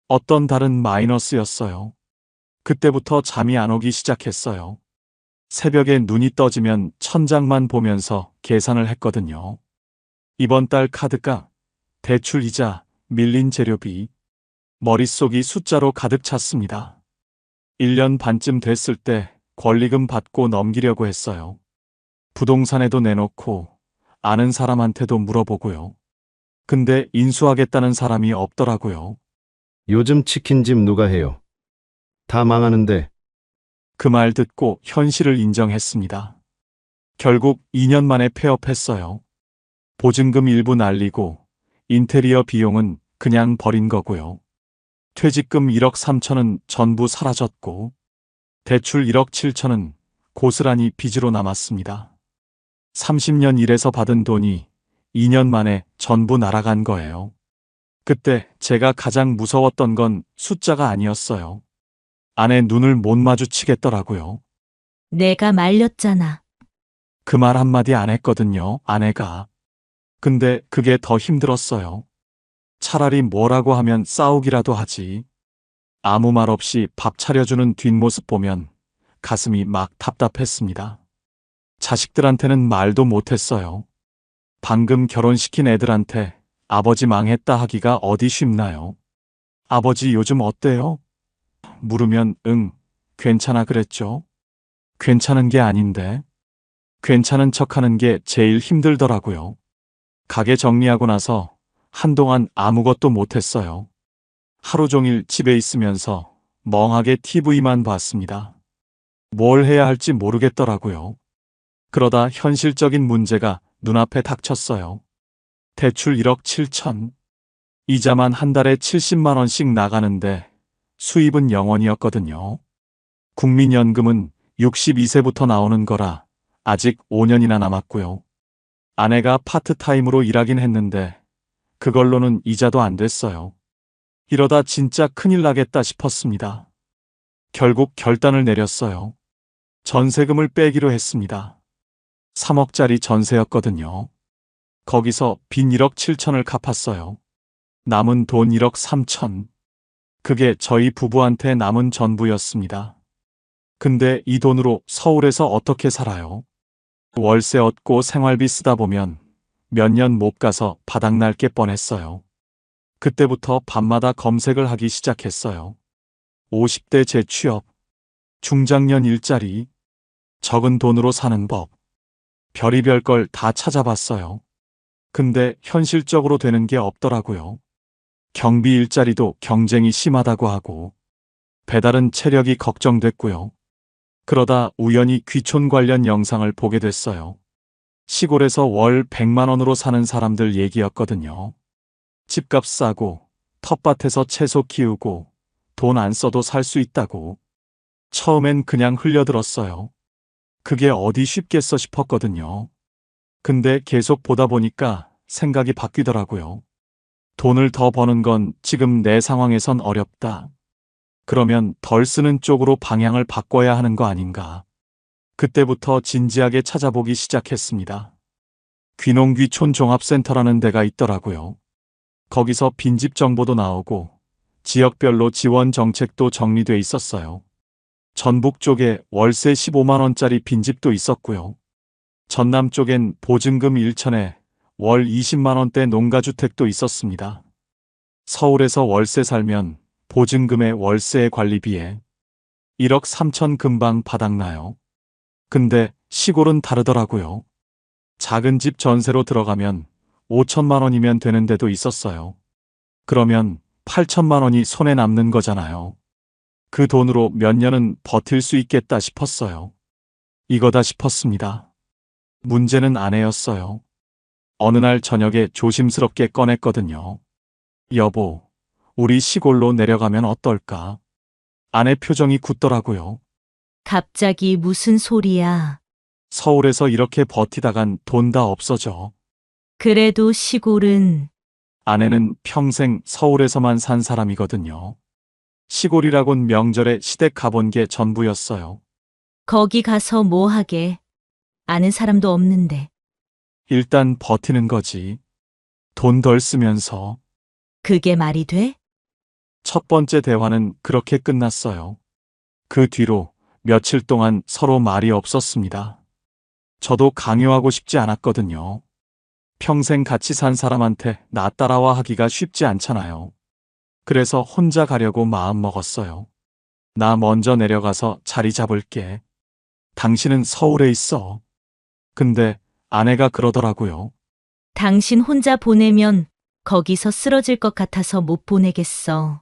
어떤 달은 마이너스였어요. 그때부터 잠이 안 오기 시작했어요. 새벽에 눈이 떠지면 천장만 보면서 계산을 했거든요. 이번 달 카드값, 대출 이자, 밀린 재료비, 머릿속이 숫자로 가득 찼습니다. 1년 반쯤 됐을 때 권리금 받고 넘기려고 했어요. 부동산에도 내놓고 아는 사람한테도 물어보고요. 근데 인수하겠다는 사람이 없더라고요. 요즘 치킨집 누가 해요? 다 망하는데. 그 말 듣고 현실을 인정했습니다. 결국 2년 만에 폐업했어요. 보증금 일부 날리고 인테리어 비용은 그냥 버린 거고요. 퇴직금 1억 3천은 전부 사라졌고 대출 1억 7천은 고스란히 빚으로 남았습니다. 30년 일해서 받은 돈이 2년 만에 전부 날아간 거예요. 그때 제가 가장 무서웠던 건 숫자가 아니었어요. 아내 눈을 못 마주치겠더라고요. 내가 말렸잖아. 그 말 한마디 안 했거든요, 아내가. 근데 그게 더 힘들었어요. 차라리 뭐라고 하면 싸우기라도 하지. 아무 말 없이 밥 차려주는 뒷모습 보면 가슴이 막 답답했습니다. 자식들한테는 말도 못했어요. 방금 결혼시킨 애들한테 아버지 망했다 하기가 어디 쉽나요? 아버지 요즘 어때요? 물으면 응, 괜찮아 그랬죠. 괜찮은 게 아닌데. 괜찮은 척하는 게 제일 힘들더라고요. 가게 정리하고 나서 한동안 아무것도 못했어요. 하루 종일 집에 있으면서 멍하게 TV만 봤습니다. 뭘 해야 할지 모르겠더라고요. 그러다 현실적인 문제가 눈앞에 닥쳤어요. 대출 1억 7천. 이자만 한 달에 70만 원씩 나가는데 수입은 0원이었거든요. 국민연금은 62세부터 나오는 거라 아직 5년이나 남았고요. 아내가 파트타임으로 일하긴 했는데 그걸로는 이자도 안 됐어요. 이러다 진짜 큰일 나겠다 싶었습니다. 결국 결단을 내렸어요. 전세금을 빼기로 했습니다. 3억짜리 전세였거든요. 거기서 빈 1억 7천을 갚았어요. 남은 돈 1억 3천. 그게 저희 부부한테 남은 전부였습니다. 근데 이 돈으로 서울에서 어떻게 살아요? 월세 얻고 생활비 쓰다 보면 몇 년 못 가서 바닥날 게 뻔했어요. 그때부터 밤마다 검색을 하기 시작했어요. 50대 재취업, 중장년 일자리, 적은 돈으로 사는 법, 별의별 걸 다 찾아봤어요. 근데 현실적으로 되는 게 없더라고요. 경비 일자리도 경쟁이 심하다고 하고, 배달은 체력이 걱정됐고요. 그러다 우연히 귀촌 관련 영상을 보게 됐어요. 시골에서 월 100만 원으로 사는 사람들 얘기였거든요. 집값 싸고 텃밭에서 채소 키우고 돈 안 써도 살 수 있다고. 처음엔 그냥 흘려들었어요. 그게 어디 쉽겠어 싶었거든요. 근데 계속 보다 보니까 생각이 바뀌더라고요. 돈을 더 버는 건 지금 내 상황에선 어렵다. 그러면 덜 쓰는 쪽으로 방향을 바꿔야 하는 거 아닌가. 그때부터 진지하게 찾아보기 시작했습니다. 귀농귀촌 종합센터라는 데가 있더라고요. 거기서 빈집 정보도 나오고 지역별로 지원 정책도 정리돼 있었어요. 전북 쪽에 월세 15만 원짜리 빈집도 있었고요. 전남 쪽엔 보증금 1천에 월 20만 원대 농가주택도 있었습니다. 서울에서 월세 살면 보증금의 월세의 관리비에 1억 3천 금방 바닥나요. 근데 시골은 다르더라고요. 작은 집 전세로 들어가면 5천만 원이면 되는 데도 있었어요. 그러면 8천만 원이 손에 남는 거잖아요. 그 돈으로 몇 년은 버틸 수 있겠다 싶었어요. 이거다 싶었습니다. 문제는 아내였어요. 어느 날 저녁에 조심스럽게 꺼냈거든요. 여보, 우리 시골로 내려가면 어떨까? 아내 표정이 굳더라고요. 갑자기 무슨 소리야. 서울에서 이렇게 버티다간 돈 다 없어져. 그래도 시골은 아내는 평생 서울에서만 산 사람이거든요. 시골이라곤 명절에 시댁 가본 게 전부였어요. 거기 가서 뭐 하게. 아는 사람도 없는데. 일단 버티는 거지. 돈 덜 쓰면서. 그게 말이 돼? 첫 번째 대화는 그렇게 끝났어요. 그 뒤로 며칠 동안 서로 말이 없었습니다. 저도 강요하고 싶지 않았거든요. 평생 같이 산 사람한테 나 따라와 하기가 쉽지 않잖아요. 그래서 혼자 가려고 마음 먹었어요. 나 먼저 내려가서 자리 잡을게. 당신은 서울에 있어. 근데 아내가 그러더라고요. 당신 혼자 보내면 거기서 쓰러질 것 같아서 못 보내겠어.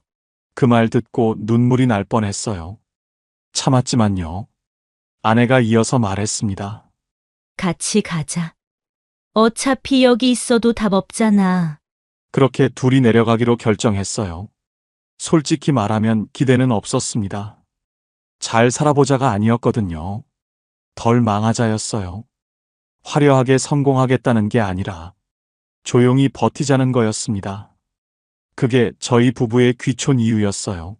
그 말 듣고 눈물이 날 뻔했어요. 참았지만요. 아내가 이어서 말했습니다. 같이 가자. 어차피 여기 있어도 답 없잖아. 그렇게 둘이 내려가기로 결정했어요. 솔직히 말하면 기대는 없었습니다. 잘 살아보자가 아니었거든요. 덜 망하자였어요. 화려하게 성공하겠다는 게 아니라 조용히 버티자는 거였습니다. 그게 저희 부부의 귀촌 이유였어요.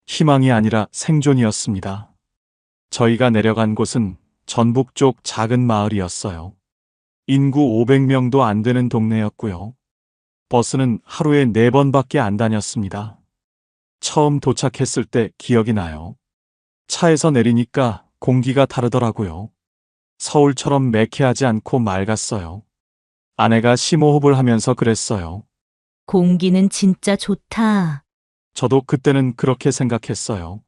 희망이 아니라 생존이었습니다. 저희가 내려간 곳은 전북 쪽 작은 마을이었어요. 인구 500명도 안 되는 동네였고요. 버스는 하루에 4번밖에 안 다녔습니다. 처음 도착했을 때 기억이 나요. 차에서 내리니까 공기가 다르더라고요. 서울처럼 매캐하지 않고 맑았어요. 아내가 심호흡을 하면서 그랬어요. 공기는 진짜 좋다. 저도 그때는 그렇게 생각했어요.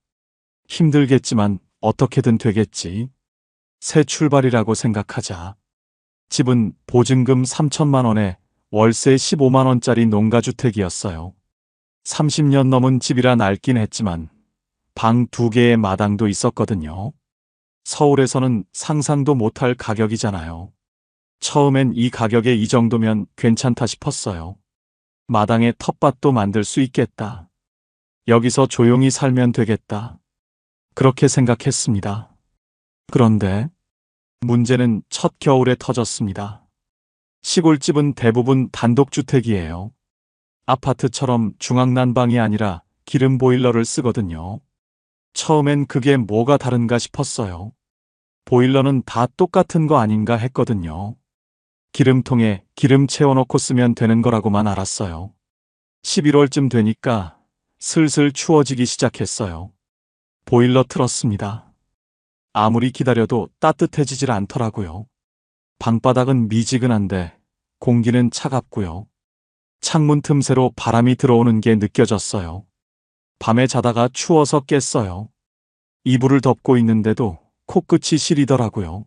힘들겠지만 어떻게든 되겠지. 새 출발이라고 생각하자. 집은 보증금 3천만 원에 월세 15만 원짜리 농가주택이었어요. 30년 넘은 집이라 낡긴 했지만 방 2개의 마당도 있었거든요. 서울에서는 상상도 못할 가격이잖아요. 처음엔 이 가격에 이 정도면 괜찮다 싶었어요. 마당에 텃밭도 만들 수 있겠다. 여기서 조용히 살면 되겠다. 그렇게 생각했습니다. 그런데 문제는 첫 겨울에 터졌습니다. 시골집은 대부분 단독주택이에요. 아파트처럼 중앙난방이 아니라 기름 보일러를 쓰거든요. 처음엔 그게 뭐가 다른가 싶었어요. 보일러는 다 똑같은 거 아닌가 했거든요. 기름통에 기름 채워놓고 쓰면 되는 거라고만 알았어요. 11월쯤 되니까 슬슬 추워지기 시작했어요. 보일러 틀었습니다. 아무리 기다려도 따뜻해지질 않더라고요. 방바닥은 미지근한데 공기는 차갑고요. 창문 틈새로 바람이 들어오는 게 느껴졌어요. 밤에 자다가 추워서 깼어요. 이불을 덮고 있는데도 코끝이 시리더라고요.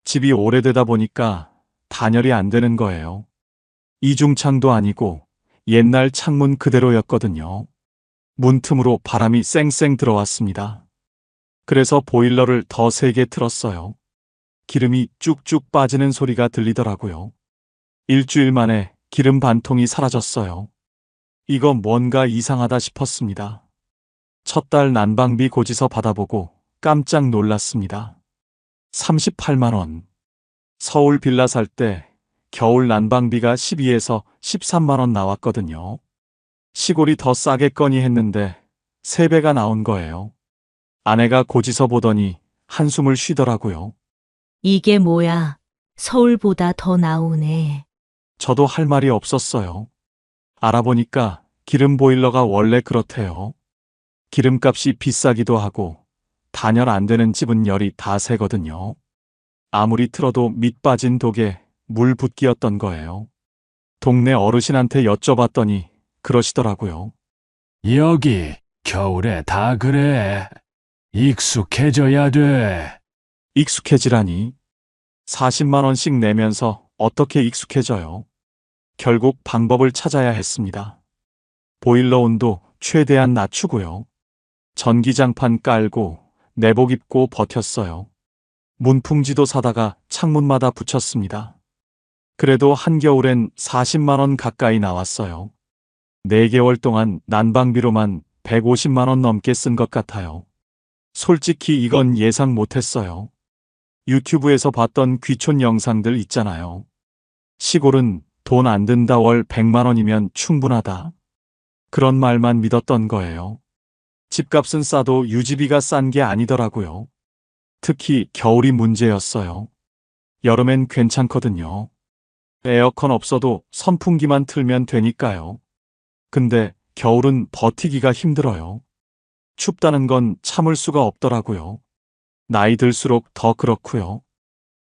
집이 오래되다 보니까 단열이 안 되는 거예요. 이중창도 아니고 옛날 창문 그대로였거든요. 문틈으로 바람이 쌩쌩 들어왔습니다. 그래서 보일러를 더 세게 틀었어요. 기름이 쭉쭉 빠지는 소리가 들리더라고요. 일주일 만에 기름 반통이 사라졌어요. 이거 뭔가 이상하다 싶었습니다. 첫 달 난방비 고지서 받아보고 깜짝 놀랐습니다. 38만 원. 서울 빌라 살 때 겨울 난방비가 12에서 13만 원 나왔거든요. 시골이 더 싸겠거니 했는데 3배가 나온 거예요. 아내가 고지서 보더니 한숨을 쉬더라고요. 이게 뭐야? 서울보다 더 나오네. 저도 할 말이 없었어요. 알아보니까 기름 보일러가 원래 그렇대요. 기름값이 비싸기도 하고 단열 안 되는 집은 열이 다 새거든요. 아무리 틀어도 밑 빠진 독에 물 붓기였던 거예요. 동네 어르신한테 여쭤봤더니 그러시더라고요. 여기 겨울에 다 그래. 익숙해져야 돼. 익숙해지라니. 40만 원씩 내면서 어떻게 익숙해져요? 결국 방법을 찾아야 했습니다. 보일러 온도 최대한 낮추고요. 전기장판 깔고 내복 입고 버텼어요. 문풍지도 사다가 창문마다 붙였습니다. 그래도 한겨울엔 40만 원 가까이 나왔어요. 4개월 동안 난방비로만 150만 원 넘게 쓴 것 같아요. 솔직히 이건 예상 못했어요. 유튜브에서 봤던 귀촌 영상들 있잖아요. 시골은 돈 안 든다 월 100만 원이면 충분하다. 그런 말만 믿었던 거예요. 집값은 싸도 유지비가 싼 게 아니더라고요. 특히 겨울이 문제였어요. 여름엔 괜찮거든요. 에어컨 없어도 선풍기만 틀면 되니까요. 근데 겨울은 버티기가 힘들어요. 춥다는 건 참을 수가 없더라고요. 나이 들수록 더 그렇고요.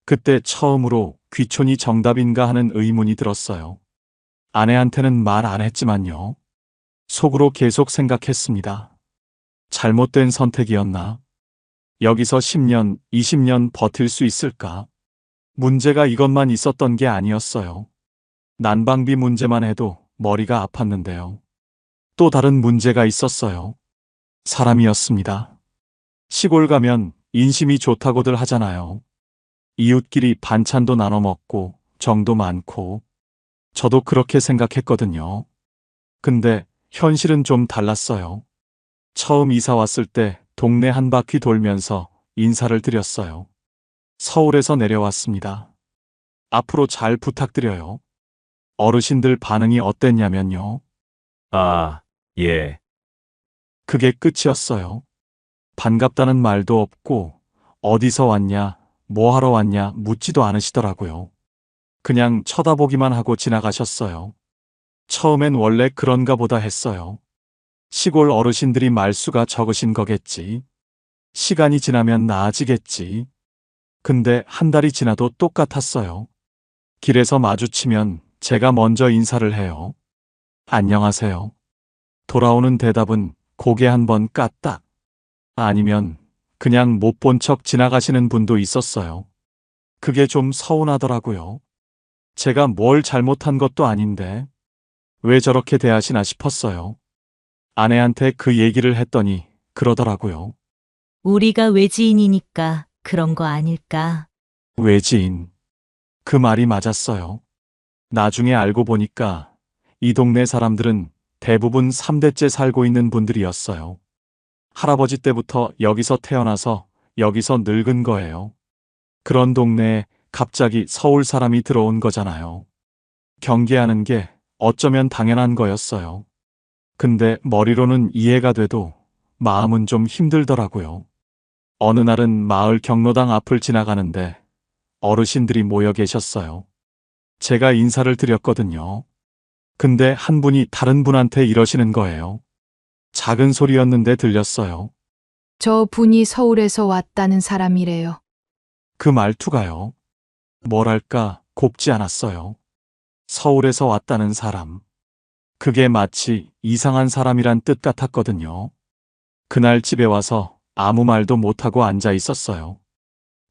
그때 처음으로 귀촌이 정답인가 하는 의문이 들었어요. 아내한테는 말 안 했지만요. 속으로 계속 생각했습니다. 잘못된 선택이었나? 여기서 10년, 20년 버틸 수 있을까? 문제가 이것만 있었던 게 아니었어요. 난방비 문제만 해도 머리가 아팠는데요. 또 다른 문제가 있었어요. 사람이었습니다. 시골 가면 인심이 좋다고들 하잖아요. 이웃끼리 반찬도 나눠 먹고 정도 많고. 저도 그렇게 생각했거든요. 근데 현실은 좀 달랐어요. 처음 이사 왔을 때 동네 한 바퀴 돌면서 인사를 드렸어요. 서울에서 내려왔습니다. 앞으로 잘 부탁드려요. 어르신들 반응이 어땠냐면요. 아, 예. 그게 끝이었어요. 반갑다는 말도 없고 어디서 왔냐, 뭐 하러 왔냐 묻지도 않으시더라고요. 그냥 쳐다보기만 하고 지나가셨어요. 처음엔 원래 그런가 보다 했어요. 시골 어르신들이 말수가 적으신 거겠지. 시간이 지나면 나아지겠지. 근데 한 달이 지나도 똑같았어요. 길에서 마주치면 제가 먼저 인사를 해요. 안녕하세요. 돌아오는 대답은 고개 한번 까딱. 아니면 그냥 못 본 척 지나가시는 분도 있었어요. 그게 좀 서운하더라고요. 제가 뭘 잘못한 것도 아닌데 왜 저렇게 대하시나 싶었어요. 아내한테 그 얘기를 했더니 그러더라고요. 우리가 외지인이니까 그런 거 아닐까? 외지인. 그 말이 맞았어요. 나중에 알고 보니까 이 동네 사람들은 대부분 3대째 살고 있는 분들이었어요. 할아버지 때부터 여기서 태어나서 여기서 늙은 거예요. 그런 동네에 갑자기 서울 사람이 들어온 거잖아요. 경계하는 게 어쩌면 당연한 거였어요. 근데 머리로는 이해가 돼도 마음은 좀 힘들더라고요. 어느 날은 마을 경로당 앞을 지나가는데 어르신들이 모여 계셨어요. 제가 인사를 드렸거든요. 근데 한 분이 다른 분한테 이러시는 거예요. 작은 소리였는데 들렸어요. 저 분이 서울에서 왔다는 사람이래요. 그 말투가요. 뭐랄까 곱지 않았어요. 서울에서 왔다는 사람. 그게 마치 이상한 사람이란 뜻 같았거든요. 그날 집에 와서 아무 말도 못하고 앉아 있었어요.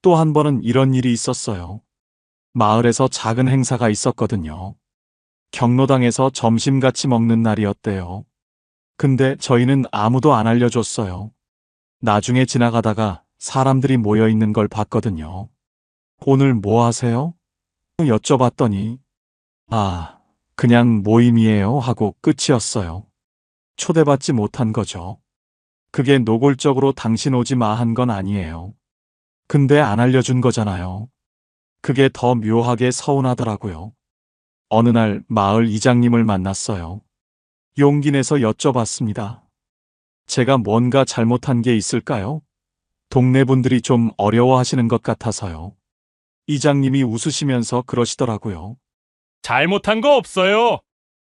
또 한 번은 이런 일이 있었어요. 마을에서 작은 행사가 있었거든요. 경로당에서 점심 같이 먹는 날이었대요. 근데 저희는 아무도 안 알려줬어요. 나중에 지나가다가 사람들이 모여 있는 걸 봤거든요. 오늘 뭐 하세요? 여쭤봤더니, 아, 그냥 모임이에요 하고 끝이었어요. 초대받지 못한 거죠. 그게 노골적으로 당신 오지 마 한 건 아니에요. 근데 안 알려준 거잖아요. 그게 더 묘하게 서운하더라고요. 어느 날 마을 이장님을 만났어요. 용기 내서 여쭤봤습니다. 제가 뭔가 잘못한 게 있을까요? 동네 분들이 좀 어려워하시는 것 같아서요. 이장님이 웃으시면서 그러시더라고요. 잘못한 거 없어요.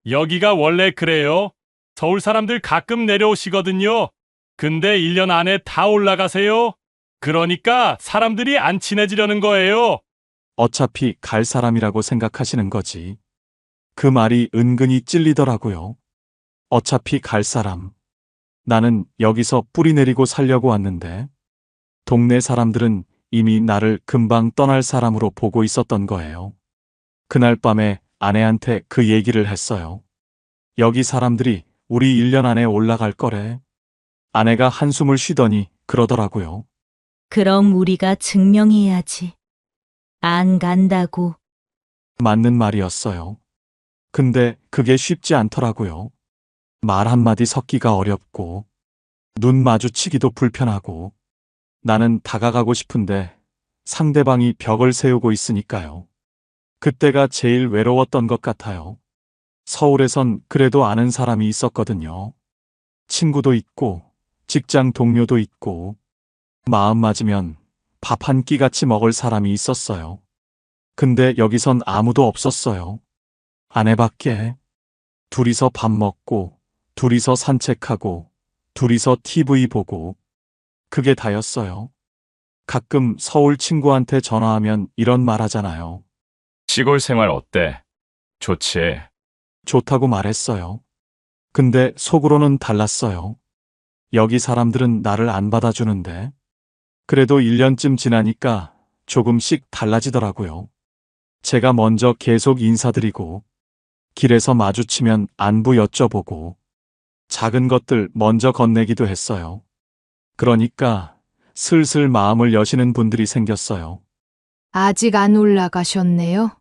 여기가 원래 그래요. 서울 사람들 가끔 내려오시거든요. 근데 1년 안에 다 올라가세요. 그러니까 사람들이 안 친해지려는 거예요. 어차피 갈 사람이라고 생각하시는 거지. 그 말이 은근히 찔리더라고요. 어차피 갈 사람. 나는 여기서 뿌리 내리고 살려고 왔는데, 동네 사람들은 이미 나를 금방 떠날 사람으로 보고 있었던 거예요. 그날 밤에 아내한테 그 얘기를 했어요. 여기 사람들이 우리 1년 안에 올라갈 거래. 아내가 한숨을 쉬더니 그러더라고요. 그럼 우리가 증명해야지. 안 간다고. 맞는 말이었어요. 근데 그게 쉽지 않더라고요. 말 한마디 섞기가 어렵고, 눈 마주치기도 불편하고, 나는 다가가고 싶은데 상대방이 벽을 세우고 있으니까요. 그때가 제일 외로웠던 것 같아요. 서울에선 그래도 아는 사람이 있었거든요. 친구도 있고, 직장 동료도 있고, 마음 맞으면 밥 한 끼 같이 먹을 사람이 있었어요. 근데 여기선 아무도 없었어요. 아내밖에. 둘이서 밥 먹고, 둘이서 산책하고, 둘이서 TV 보고, 그게 다였어요. 가끔 서울 친구한테 전화하면 이런 말 하잖아요. 시골 생활 어때? 좋지. 좋다고 말했어요. 근데 속으로는 달랐어요. 여기 사람들은 나를 안 받아주는데. 그래도 1년쯤 지나니까 조금씩 달라지더라고요. 제가 먼저 계속 인사드리고, 길에서 마주치면 안부 여쭤보고, 작은 것들 먼저 건네기도 했어요. 그러니까 슬슬 마음을 여시는 분들이 생겼어요. 아직 안 올라가셨네요.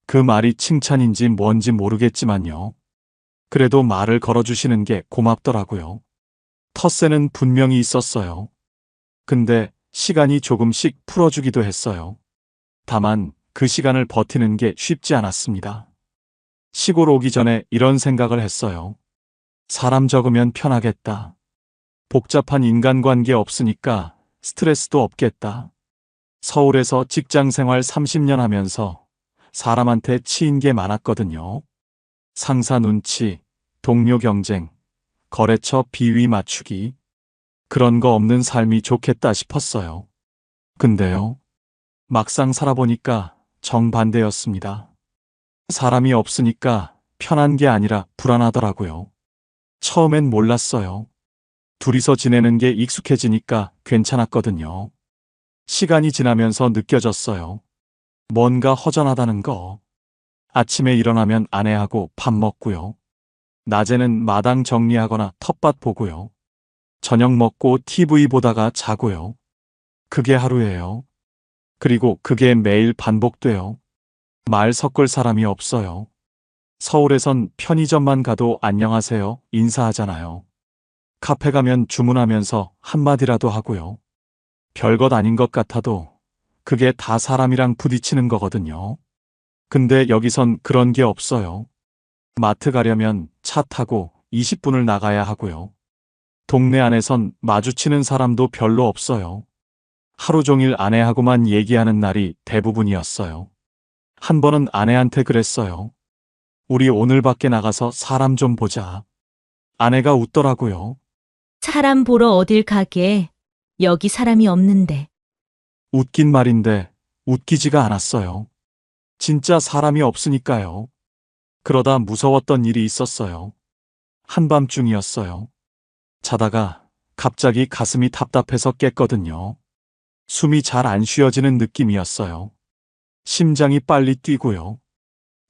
그 말이 칭찬인지 뭔지 모르겠지만요. 그래도 말을 걸어주시는 게 고맙더라고요. 텃세는 분명히 있었어요. 근데 시간이 조금씩 풀어주기도 했어요. 다만 그 시간을 버티는 게 쉽지 않았습니다. 시골 오기 전에 이런 생각을 했어요. 사람 적으면 편하겠다. 복잡한 인간관계 없으니까 스트레스도 없겠다. 서울에서 직장 생활 30년 하면서 사람한테 치인 게 많았거든요. 상사 눈치, 동료 경쟁, 거래처 비위 맞추기. 그런 거 없는 삶이 좋겠다 싶었어요. 근데요, 막상 살아보니까 정반대였습니다. 사람이 없으니까 편한 게 아니라 불안하더라고요. 처음엔 몰랐어요. 둘이서 지내는 게 익숙해지니까 괜찮았거든요. 시간이 지나면서 느껴졌어요. 뭔가 허전하다는 거. 아침에 일어나면 아내하고 밥 먹고요. 낮에는 마당 정리하거나 텃밭 보고요. 저녁 먹고 TV 보다가 자고요. 그게 하루예요. 그리고 그게 매일 반복돼요. 말 섞을 사람이 없어요. 서울에선 편의점만 가도 안녕하세요 인사하잖아요. 카페 가면 주문하면서 한마디라도 하고요. 별것 아닌 것 같아도 그게 다 사람이랑 부딪히는 거거든요. 근데 여기선 그런 게 없어요. 마트 가려면 차 타고 20분을 나가야 하고요. 동네 안에선 마주치는 사람도 별로 없어요. 하루 종일 아내하고만 얘기하는 날이 대부분이었어요. 한 번은 아내한테 그랬어요. 우리 오늘 밖에 나가서 사람 좀 보자. 아내가 웃더라고요. 사람 보러 어딜 가게. 여기 사람이 없는데. 웃긴 말인데 웃기지가 않았어요. 진짜 사람이 없으니까요. 그러다 무서웠던 일이 있었어요. 한밤중이었어요. 자다가 갑자기 가슴이 답답해서 깼거든요. 숨이 잘 안 쉬어지는 느낌이었어요. 심장이 빨리 뛰고요.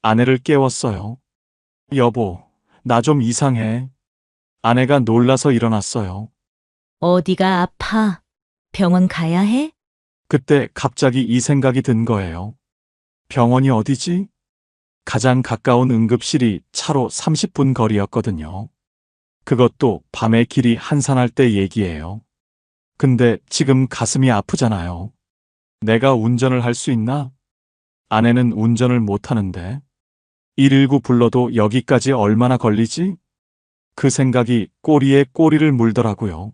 아내를 깨웠어요. 여보, 나 좀 이상해. 아내가 놀라서 일어났어요. 어디가 아파? 병원 가야 해? 그때 갑자기 이 생각이 든 거예요. 병원이 어디지? 가장 가까운 응급실이 차로 30분 거리였거든요. 그것도 밤에 길이 한산할 때 얘기예요. 근데 지금 가슴이 아프잖아요. 내가 운전을 할 수 있나? 아내는 운전을 못 하는데. 119 불러도 여기까지 얼마나 걸리지? 그 생각이 꼬리에 꼬리를 물더라고요.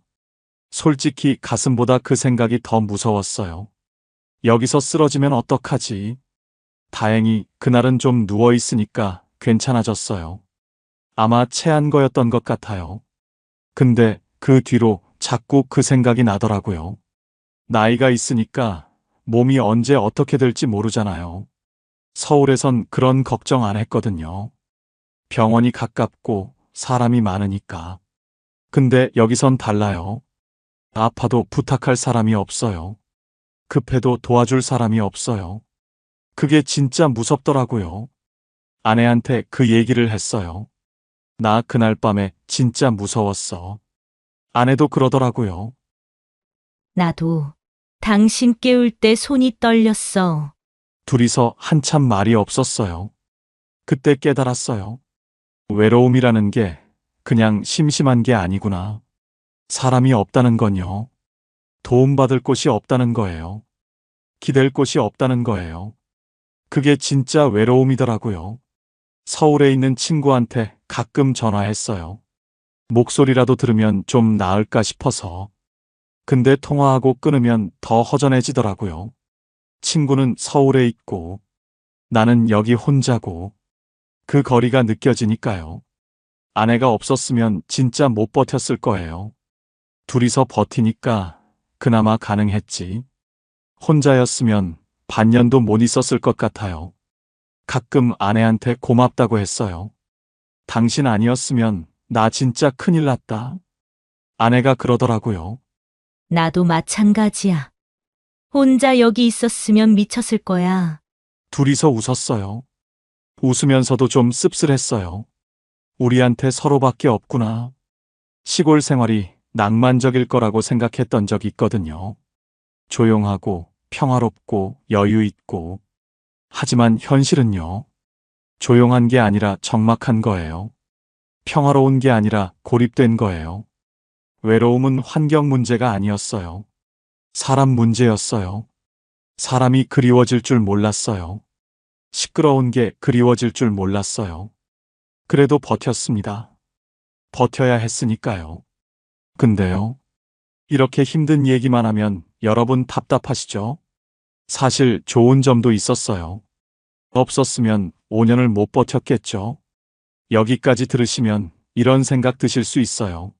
솔직히 가슴보다 그 생각이 더 무서웠어요. 여기서 쓰러지면 어떡하지? 다행히 그날은 좀 누워 있으니까 괜찮아졌어요. 아마 체한 거였던 것 같아요. 근데 그 뒤로 자꾸 그 생각이 나더라고요. 나이가 있으니까 몸이 언제 어떻게 될지 모르잖아요. 서울에선 그런 걱정 안 했거든요. 병원이 가깝고 사람이 많으니까. 근데 여기선 달라요. 아파도 부탁할 사람이 없어요. 급해도 도와줄 사람이 없어요. 그게 진짜 무섭더라고요. 아내한테 그 얘기를 했어요. 나 그날 밤에 진짜 무서웠어. 아내도 그러더라고요. 나도 당신 깨울 때 손이 떨렸어. 둘이서 한참 말이 없었어요. 그때 깨달았어요. 외로움이라는 게 그냥 심심한 게 아니구나. 사람이 없다는 건요. 도움받을 곳이 없다는 거예요. 기댈 곳이 없다는 거예요. 그게 진짜 외로움이더라고요. 서울에 있는 친구한테 가끔 전화했어요. 목소리라도 들으면 좀 나을까 싶어서. 근데 통화하고 끊으면 더 허전해지더라고요. 친구는 서울에 있고 나는 여기 혼자고 그 거리가 느껴지니까요. 아내가 없었으면 진짜 못 버텼을 거예요. 둘이서 버티니까 그나마 가능했지. 혼자였으면 반년도 못 있었을 것 같아요. 가끔 아내한테 고맙다고 했어요. 당신 아니었으면 나 진짜 큰일 났다. 아내가 그러더라고요. 나도 마찬가지야. 혼자 여기 있었으면 미쳤을 거야. 둘이서 웃었어요. 웃으면서도 좀 씁쓸했어요. 우리한테 서로밖에 없구나. 시골 생활이 낭만적일 거라고 생각했던 적이 있거든요. 조용하고 평화롭고 여유 있고. 하지만 현실은요. 조용한 게 아니라 적막한 거예요. 평화로운 게 아니라 고립된 거예요. 외로움은 환경 문제가 아니었어요. 사람 문제였어요. 사람이 그리워질 줄 몰랐어요. 시끄러운 게 그리워질 줄 몰랐어요. 그래도 버텼습니다. 버텨야 했으니까요. 근데요. 이렇게 힘든 얘기만 하면 여러분 답답하시죠? 사실 좋은 점도 있었어요. 없었으면 5년을 못 버텼겠죠. 여기까지 들으시면 이런 생각 드실 수 있어요.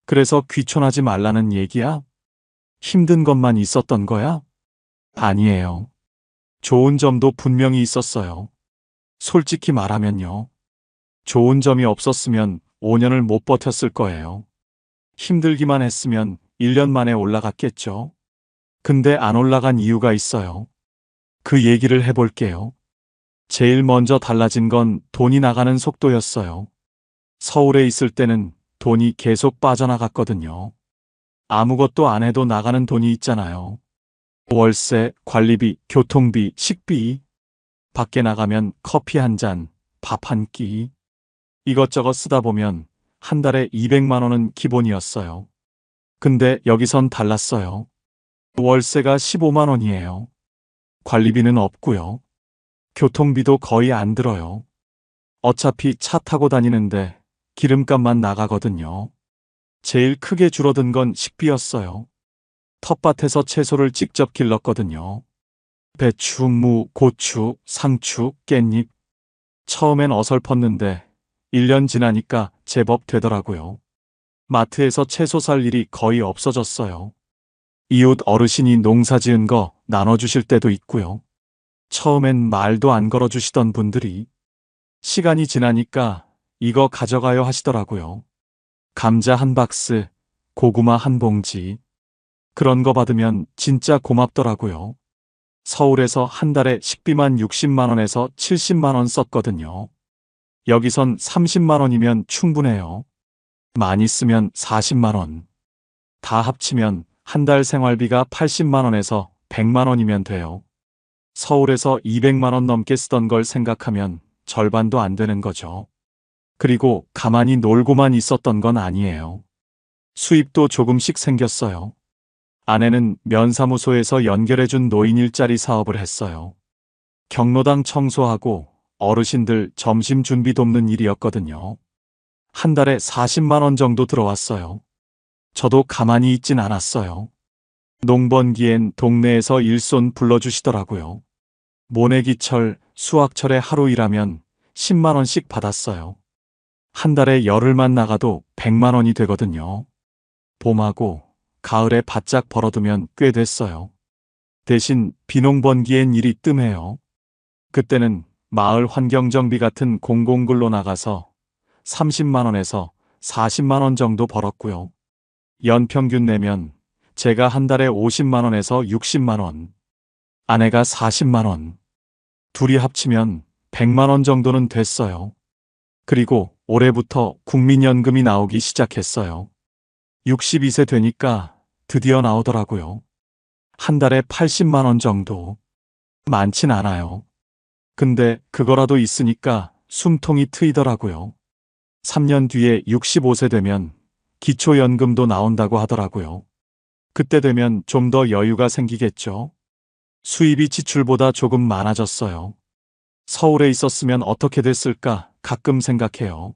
그래서 귀촌하지 말라는 얘기야? 힘든 것만 있었던 거야? 아니에요. 좋은 점도 분명히 있었어요. 솔직히 말하면요. 좋은 점이 없었으면 5년을 못 버텼을 거예요. 힘들기만 했으면 1년 만에 올라갔겠죠. 근데 안 올라간 이유가 있어요. 그 얘기를 해볼게요. 제일 먼저 달라진 건 돈이 나가는 속도였어요. 서울에 있을 때는 돈이 계속 빠져나갔거든요. 아무것도 안 해도 나가는 돈이 있잖아요. 월세, 관리비, 교통비, 식비. 밖에 나가면 커피 한 잔, 밥 한 끼. 이것저것 쓰다 보면 한 달에 200만 원은 기본이었어요. 근데 여기선 달랐어요. 월세가 15만 원이에요. 관리비는 없고요. 교통비도 거의 안 들어요. 어차피 차 타고 다니는데 기름값만 나가거든요. 제일 크게 줄어든 건 식비였어요. 텃밭에서 채소를 직접 길렀거든요. 배추, 무, 고추, 상추, 깻잎. 처음엔 어설펐는데 1년 지나니까 제법 되더라고요. 마트에서 채소 살 일이 거의 없어졌어요. 이웃 어르신이 농사 지은 거 나눠주실 때도 있고요. 처음엔 말도 안 걸어주시던 분들이 시간이 지나니까 이거 가져가요 하시더라고요. 감자 한 박스, 고구마 한 봉지. 그런 거 받으면 진짜 고맙더라고요. 서울에서 한 달에 식비만 60만 원에서 70만 원 썼거든요. 여기선 30만 원이면 충분해요. 많이 쓰면 40만 원. 다 합치면 한 달 생활비가 80만 원에서 100만 원이면 돼요. 서울에서 200만 원 넘게 쓰던 걸 생각하면 절반도 안 되는 거죠. 그리고 가만히 놀고만 있었던 건 아니에요. 수입도 조금씩 생겼어요. 아내는 면사무소에서 연결해준 노인 일자리 사업을 했어요. 경로당 청소하고 어르신들 점심 준비 돕는 일이었거든요. 한 달에 40만 원 정도 들어왔어요. 저도 가만히 있진 않았어요. 농번기엔 동네에서 일손 불러주시더라고요. 모내기철, 수학철에 하루 일하면 10만 원씩 받았어요. 한 달에 열흘만 나가도 100만 원이 되거든요. 봄하고 가을에 바짝 벌어두면 꽤 됐어요. 대신 비농번기엔 일이 뜸해요. 그때는 마을 환경정비 같은 공공근로 나가서 30만 원에서 40만 원 정도 벌었고요. 연평균 내면 제가 한 달에 50만 원에서 60만 원, 아내가 40만 원, 둘이 합치면 100만 원 정도는 됐어요. 그리고 올해부터 국민연금이 나오기 시작했어요. 62세 되니까 드디어 나오더라고요. 한 달에 80만 원 정도. 많진 않아요. 근데 그거라도 있으니까 숨통이 트이더라고요. 3년 뒤에 65세 되면 기초연금도 나온다고 하더라고요. 그때 되면 좀 더 여유가 생기겠죠. 수입이 지출보다 조금 많아졌어요. 서울에 있었으면 어떻게 됐을까 가끔 생각해요.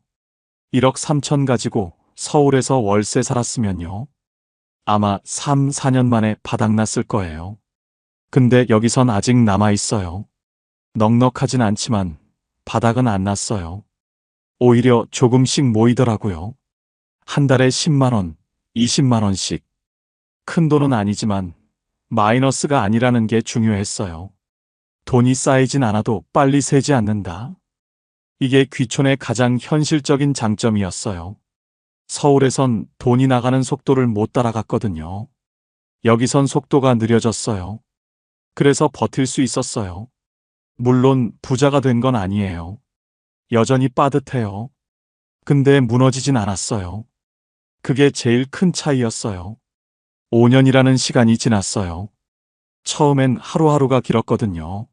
1억 3천 가지고 서울에서 월세 살았으면요. 아마 3, 4년 만에 바닥났을 거예요. 근데 여기선 아직 남아있어요. 넉넉하진 않지만 바닥은 안 났어요. 오히려 조금씩 모이더라고요. 한 달에 10만 원, 20만 원씩. 큰 돈은 아니지만 마이너스가 아니라는 게 중요했어요. 돈이 쌓이진 않아도 빨리 새지 않는다. 이게 귀촌의 가장 현실적인 장점이었어요. 서울에선 돈이 나가는 속도를 못 따라갔거든요. 여기선 속도가 느려졌어요. 그래서 버틸 수 있었어요. 물론 부자가 된 건 아니에요. 여전히 빠듯해요. 근데 무너지진 않았어요. 그게 제일 큰 차이였어요. 5년이라는 시간이 지났어요. 처음엔 하루하루가 길었거든요.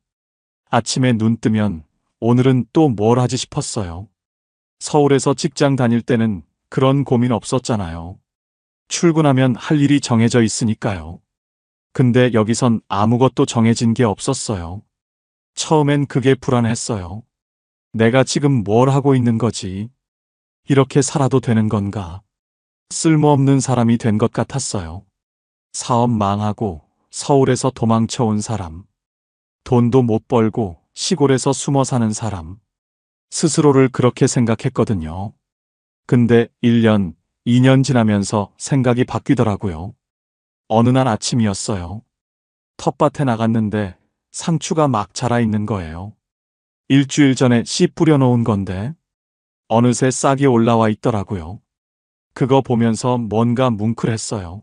아침에 눈 뜨면 오늘은 또 뭘 하지 싶었어요. 서울에서 직장 다닐 때는 그런 고민 없었잖아요. 출근하면 할 일이 정해져 있으니까요. 근데 여기선 아무것도 정해진 게 없었어요. 처음엔 그게 불안했어요. 내가 지금 뭘 하고 있는 거지? 이렇게 살아도 되는 건가? 쓸모없는 사람이 된 것 같았어요. 사업 망하고 서울에서 도망쳐 온 사람. 돈도 못 벌고 시골에서 숨어 사는 사람. 스스로를 그렇게 생각했거든요. 근데 1년, 2년 지나면서 생각이 바뀌더라고요. 어느 날 아침이었어요. 텃밭에 나갔는데 상추가 막 자라 있는 거예요. 일주일 전에 씨 뿌려놓은 건데 어느새 싹이 올라와 있더라고요. 그거 보면서 뭔가 뭉클했어요.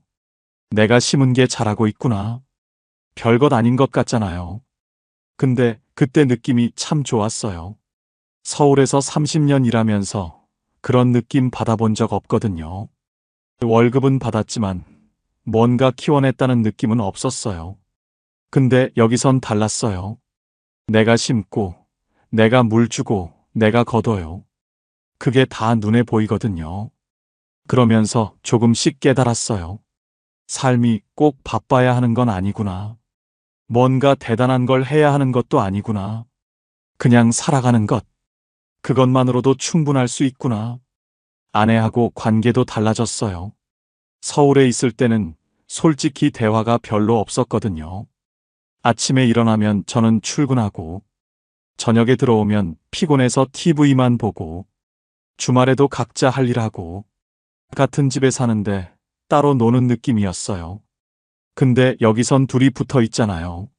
내가 심은 게 자라고 있구나. 별것 아닌 것 같잖아요. 근데 그때 느낌이 참 좋았어요. 서울에서 30년 일하면서 그런 느낌 받아본 적 없거든요. 월급은 받았지만 뭔가 키워냈다는 느낌은 없었어요. 근데 여기선 달랐어요. 내가 심고, 내가 물 주고, 내가 거둬요. 그게 다 눈에 보이거든요. 그러면서 조금씩 깨달았어요. 삶이 꼭 바빠야 하는 건 아니구나. 뭔가 대단한 걸 해야 하는 것도 아니구나. 그냥 살아가는 것. 그것만으로도 충분할 수 있구나. 아내하고 관계도 달라졌어요. 서울에 있을 때는 솔직히 대화가 별로 없었거든요. 아침에 일어나면 저는 출근하고, 저녁에 들어오면 피곤해서 TV만 보고, 주말에도 각자 할 일 하고, 같은 집에 사는데 따로 노는 느낌이었어요. 근데 여기선 둘이 붙어 있잖아요.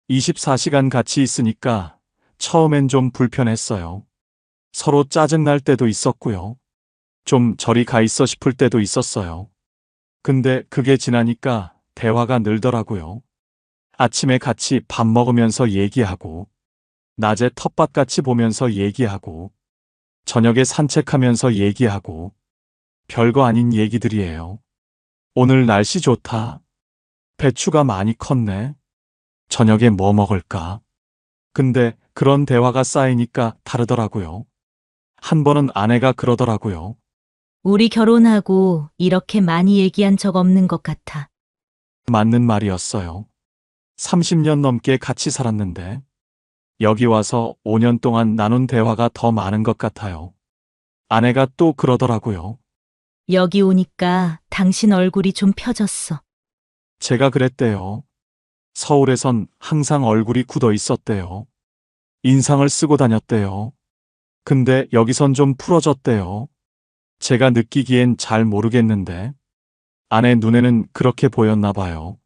24시간 같이 있으니까 처음엔 좀 불편했어요. 서로 짜증날 때도 있었고요. 좀 저리 가 있어 싶을 때도 있었어요. 근데 그게 지나니까 대화가 늘더라고요. 아침에 같이 밥 먹으면서 얘기하고, 낮에 텃밭 같이 보면서 얘기하고, 저녁에 산책하면서 얘기하고, 별거 아닌 얘기들이에요. 오늘 날씨 좋다. 배추가 많이 컸네. 저녁에 뭐 먹을까? 근데 그런 대화가 쌓이니까 다르더라고요. 한 번은 아내가 그러더라고요. 우리 결혼하고 이렇게 많이 얘기한 적 없는 것 같아. 맞는 말이었어요. 30년 넘게 같이 살았는데 여기 와서 5년 동안 나눈 대화가 더 많은 것 같아요. 아내가 또 그러더라고요. 여기 오니까 당신 얼굴이 좀 펴졌어. 제가 그랬대요. 서울에선 항상 얼굴이 굳어 있었대요. 인상을 쓰고 다녔대요. 근데 여기선 좀 풀어졌대요. 제가 느끼기엔 잘 모르겠는데 아내 눈에는 그렇게 보였나 봐요.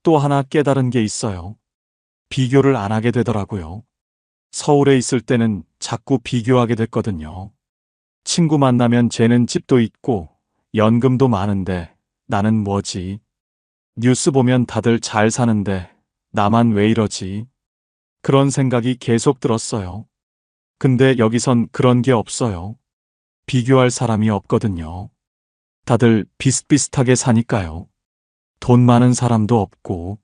또 하나 깨달은 게 있어요. 비교를 안 하게 되더라고요. 서울에 있을 때는 자꾸 비교하게 됐거든요. 친구 만나면 쟤는 집도 있고 연금도 많은데 나는 뭐지? 뉴스 보면 다들 잘 사는데 나만 왜 이러지? 그런 생각이 계속 들었어요. 근데 여기선 그런 게 없어요. 비교할 사람이 없거든요. 다들 비슷비슷하게 사니까요. 돈 많은 사람도 없고,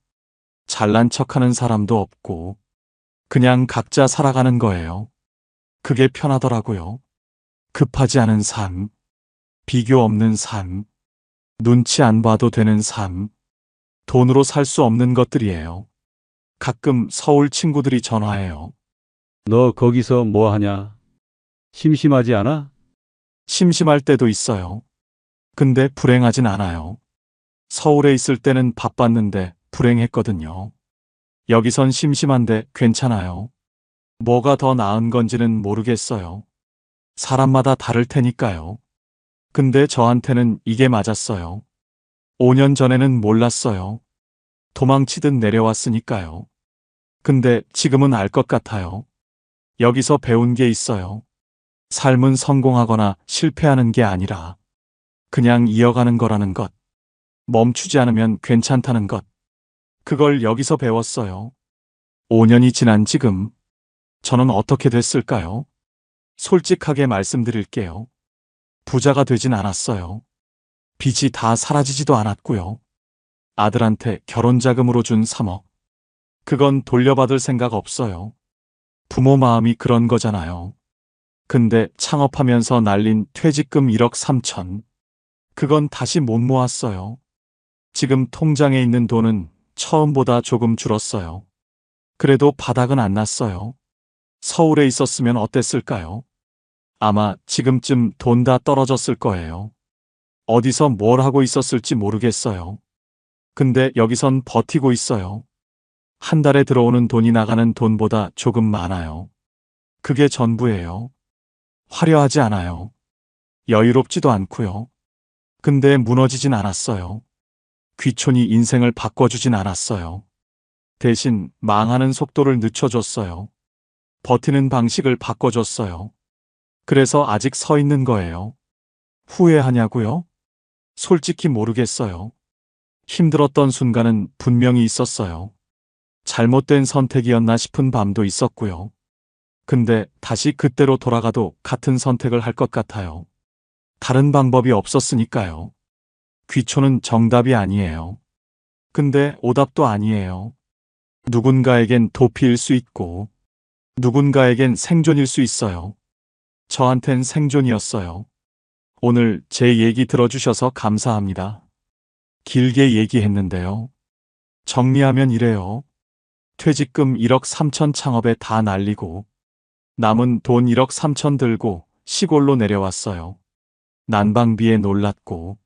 잘난 척하는 사람도 없고, 그냥 각자 살아가는 거예요. 그게 편하더라고요. 급하지 않은 삶, 비교 없는 삶, 눈치 안 봐도 되는 삶, 돈으로 살 수 없는 것들이에요. 가끔 서울 친구들이 전화해요. 너 거기서 뭐 하냐? 심심하지 않아? 심심할 때도 있어요. 근데 불행하진 않아요. 서울에 있을 때는 바빴는데 불행했거든요. 여기선 심심한데 괜찮아요. 뭐가 더 나은 건지는 모르겠어요. 사람마다 다를 테니까요. 근데 저한테는 이게 맞았어요. 5년 전에는 몰랐어요. 도망치듯 내려왔으니까요. 근데 지금은 알 것 같아요. 여기서 배운 게 있어요. 삶은 성공하거나 실패하는 게 아니라 그냥 이어가는 거라는 것. 멈추지 않으면 괜찮다는 것. 그걸 여기서 배웠어요. 5년이 지난 지금 저는 어떻게 됐을까요? 솔직하게 말씀드릴게요. 부자가 되진 않았어요. 빚이 다 사라지지도 않았고요. 아들한테 결혼 자금으로 준 3억. 그건 돌려받을 생각 없어요. 부모 마음이 그런 거잖아요. 근데 창업하면서 날린 퇴직금 1억 3천. 그건 다시 못 모았어요. 지금 통장에 있는 돈은 처음보다 조금 줄었어요. 그래도 바닥은 안 났어요. 서울에 있었으면 어땠을까요? 아마 지금쯤 돈 다 떨어졌을 거예요. 어디서 뭘 하고 있었을지 모르겠어요. 근데 여기선 버티고 있어요. 한 달에 들어오는 돈이 나가는 돈보다 조금 많아요. 그게 전부예요. 화려하지 않아요. 여유롭지도 않고요. 근데 무너지진 않았어요. 귀촌이 인생을 바꿔주진 않았어요. 대신 망하는 속도를 늦춰줬어요. 버티는 방식을 바꿔줬어요. 그래서 아직 서 있는 거예요. 후회하냐고요? 솔직히 모르겠어요. 힘들었던 순간은 분명히 있었어요. 잘못된 선택이었나 싶은 밤도 있었고요. 근데 다시 그때로 돌아가도 같은 선택을 할 것 같아요. 다른 방법이 없었으니까요. 귀촌은 정답이 아니에요. 근데 오답도 아니에요. 누군가에겐 도피일 수 있고, 누군가에겐 생존일 수 있어요. 저한텐 생존이었어요. 오늘 제 얘기 들어주셔서 감사합니다. 길게 얘기했는데요. 정리하면 이래요. 퇴직금 1억 3천 창업에 다 날리고, 남은 돈 1억 3천 들고 시골로 내려왔어요. 난방비에 놀랐고,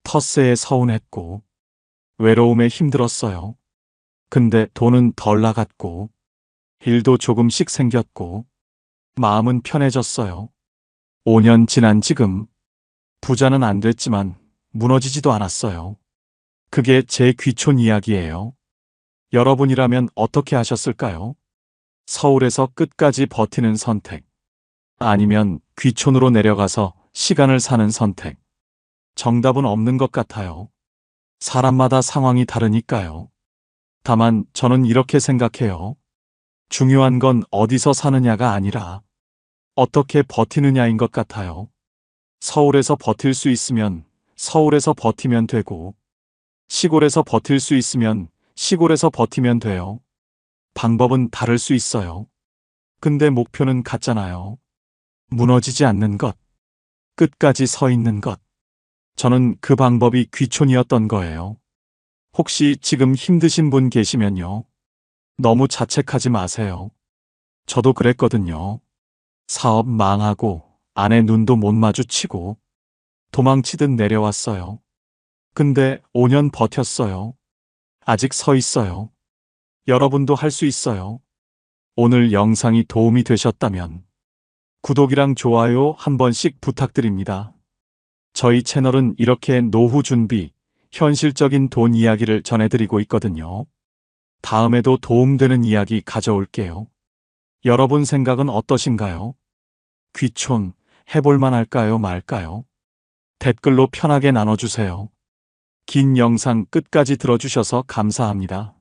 텃세에 서운했고, 외로움에 힘들었어요. 근데 돈은 덜 나갔고, 일도 조금씩 생겼고, 마음은 편해졌어요. 5년 지난 지금, 부자는 안 됐지만 무너지지도 않았어요. 그게 제 귀촌 이야기예요. 여러분이라면 어떻게 하셨을까요? 서울에서 끝까지 버티는 선택. 아니면 귀촌으로 내려가서 시간을 사는 선택. 정답은 없는 것 같아요. 사람마다 상황이 다르니까요. 다만 저는 이렇게 생각해요. 중요한 건 어디서 사느냐가 아니라 어떻게 버티느냐인 것 같아요. 서울에서 버틸 수 있으면 서울에서 버티면 되고, 시골에서 버틸 수 있으면 시골에서 버티면 돼요. 방법은 다를 수 있어요. 근데 목표는 같잖아요. 무너지지 않는 것. 끝까지 서 있는 것. 저는 그 방법이 귀촌이었던 거예요. 혹시 지금 힘드신 분 계시면요. 너무 자책하지 마세요. 저도 그랬거든요. 사업 망하고 아내 눈도 못 마주치고 도망치듯 내려왔어요. 근데 5년 버텼어요. 아직 서 있어요. 여러분도 할 수 있어요. 오늘 영상이 도움이 되셨다면 구독이랑 좋아요 한 번씩 부탁드립니다. 저희 채널은 이렇게 노후 준비, 현실적인 돈 이야기를 전해드리고 있거든요. 다음에도 도움되는 이야기 가져올게요. 여러분 생각은 어떠신가요? 귀촌 해볼만 할까요, 말까요? 댓글로 편하게 나눠주세요. 긴 영상 끝까지 들어주셔서 감사합니다.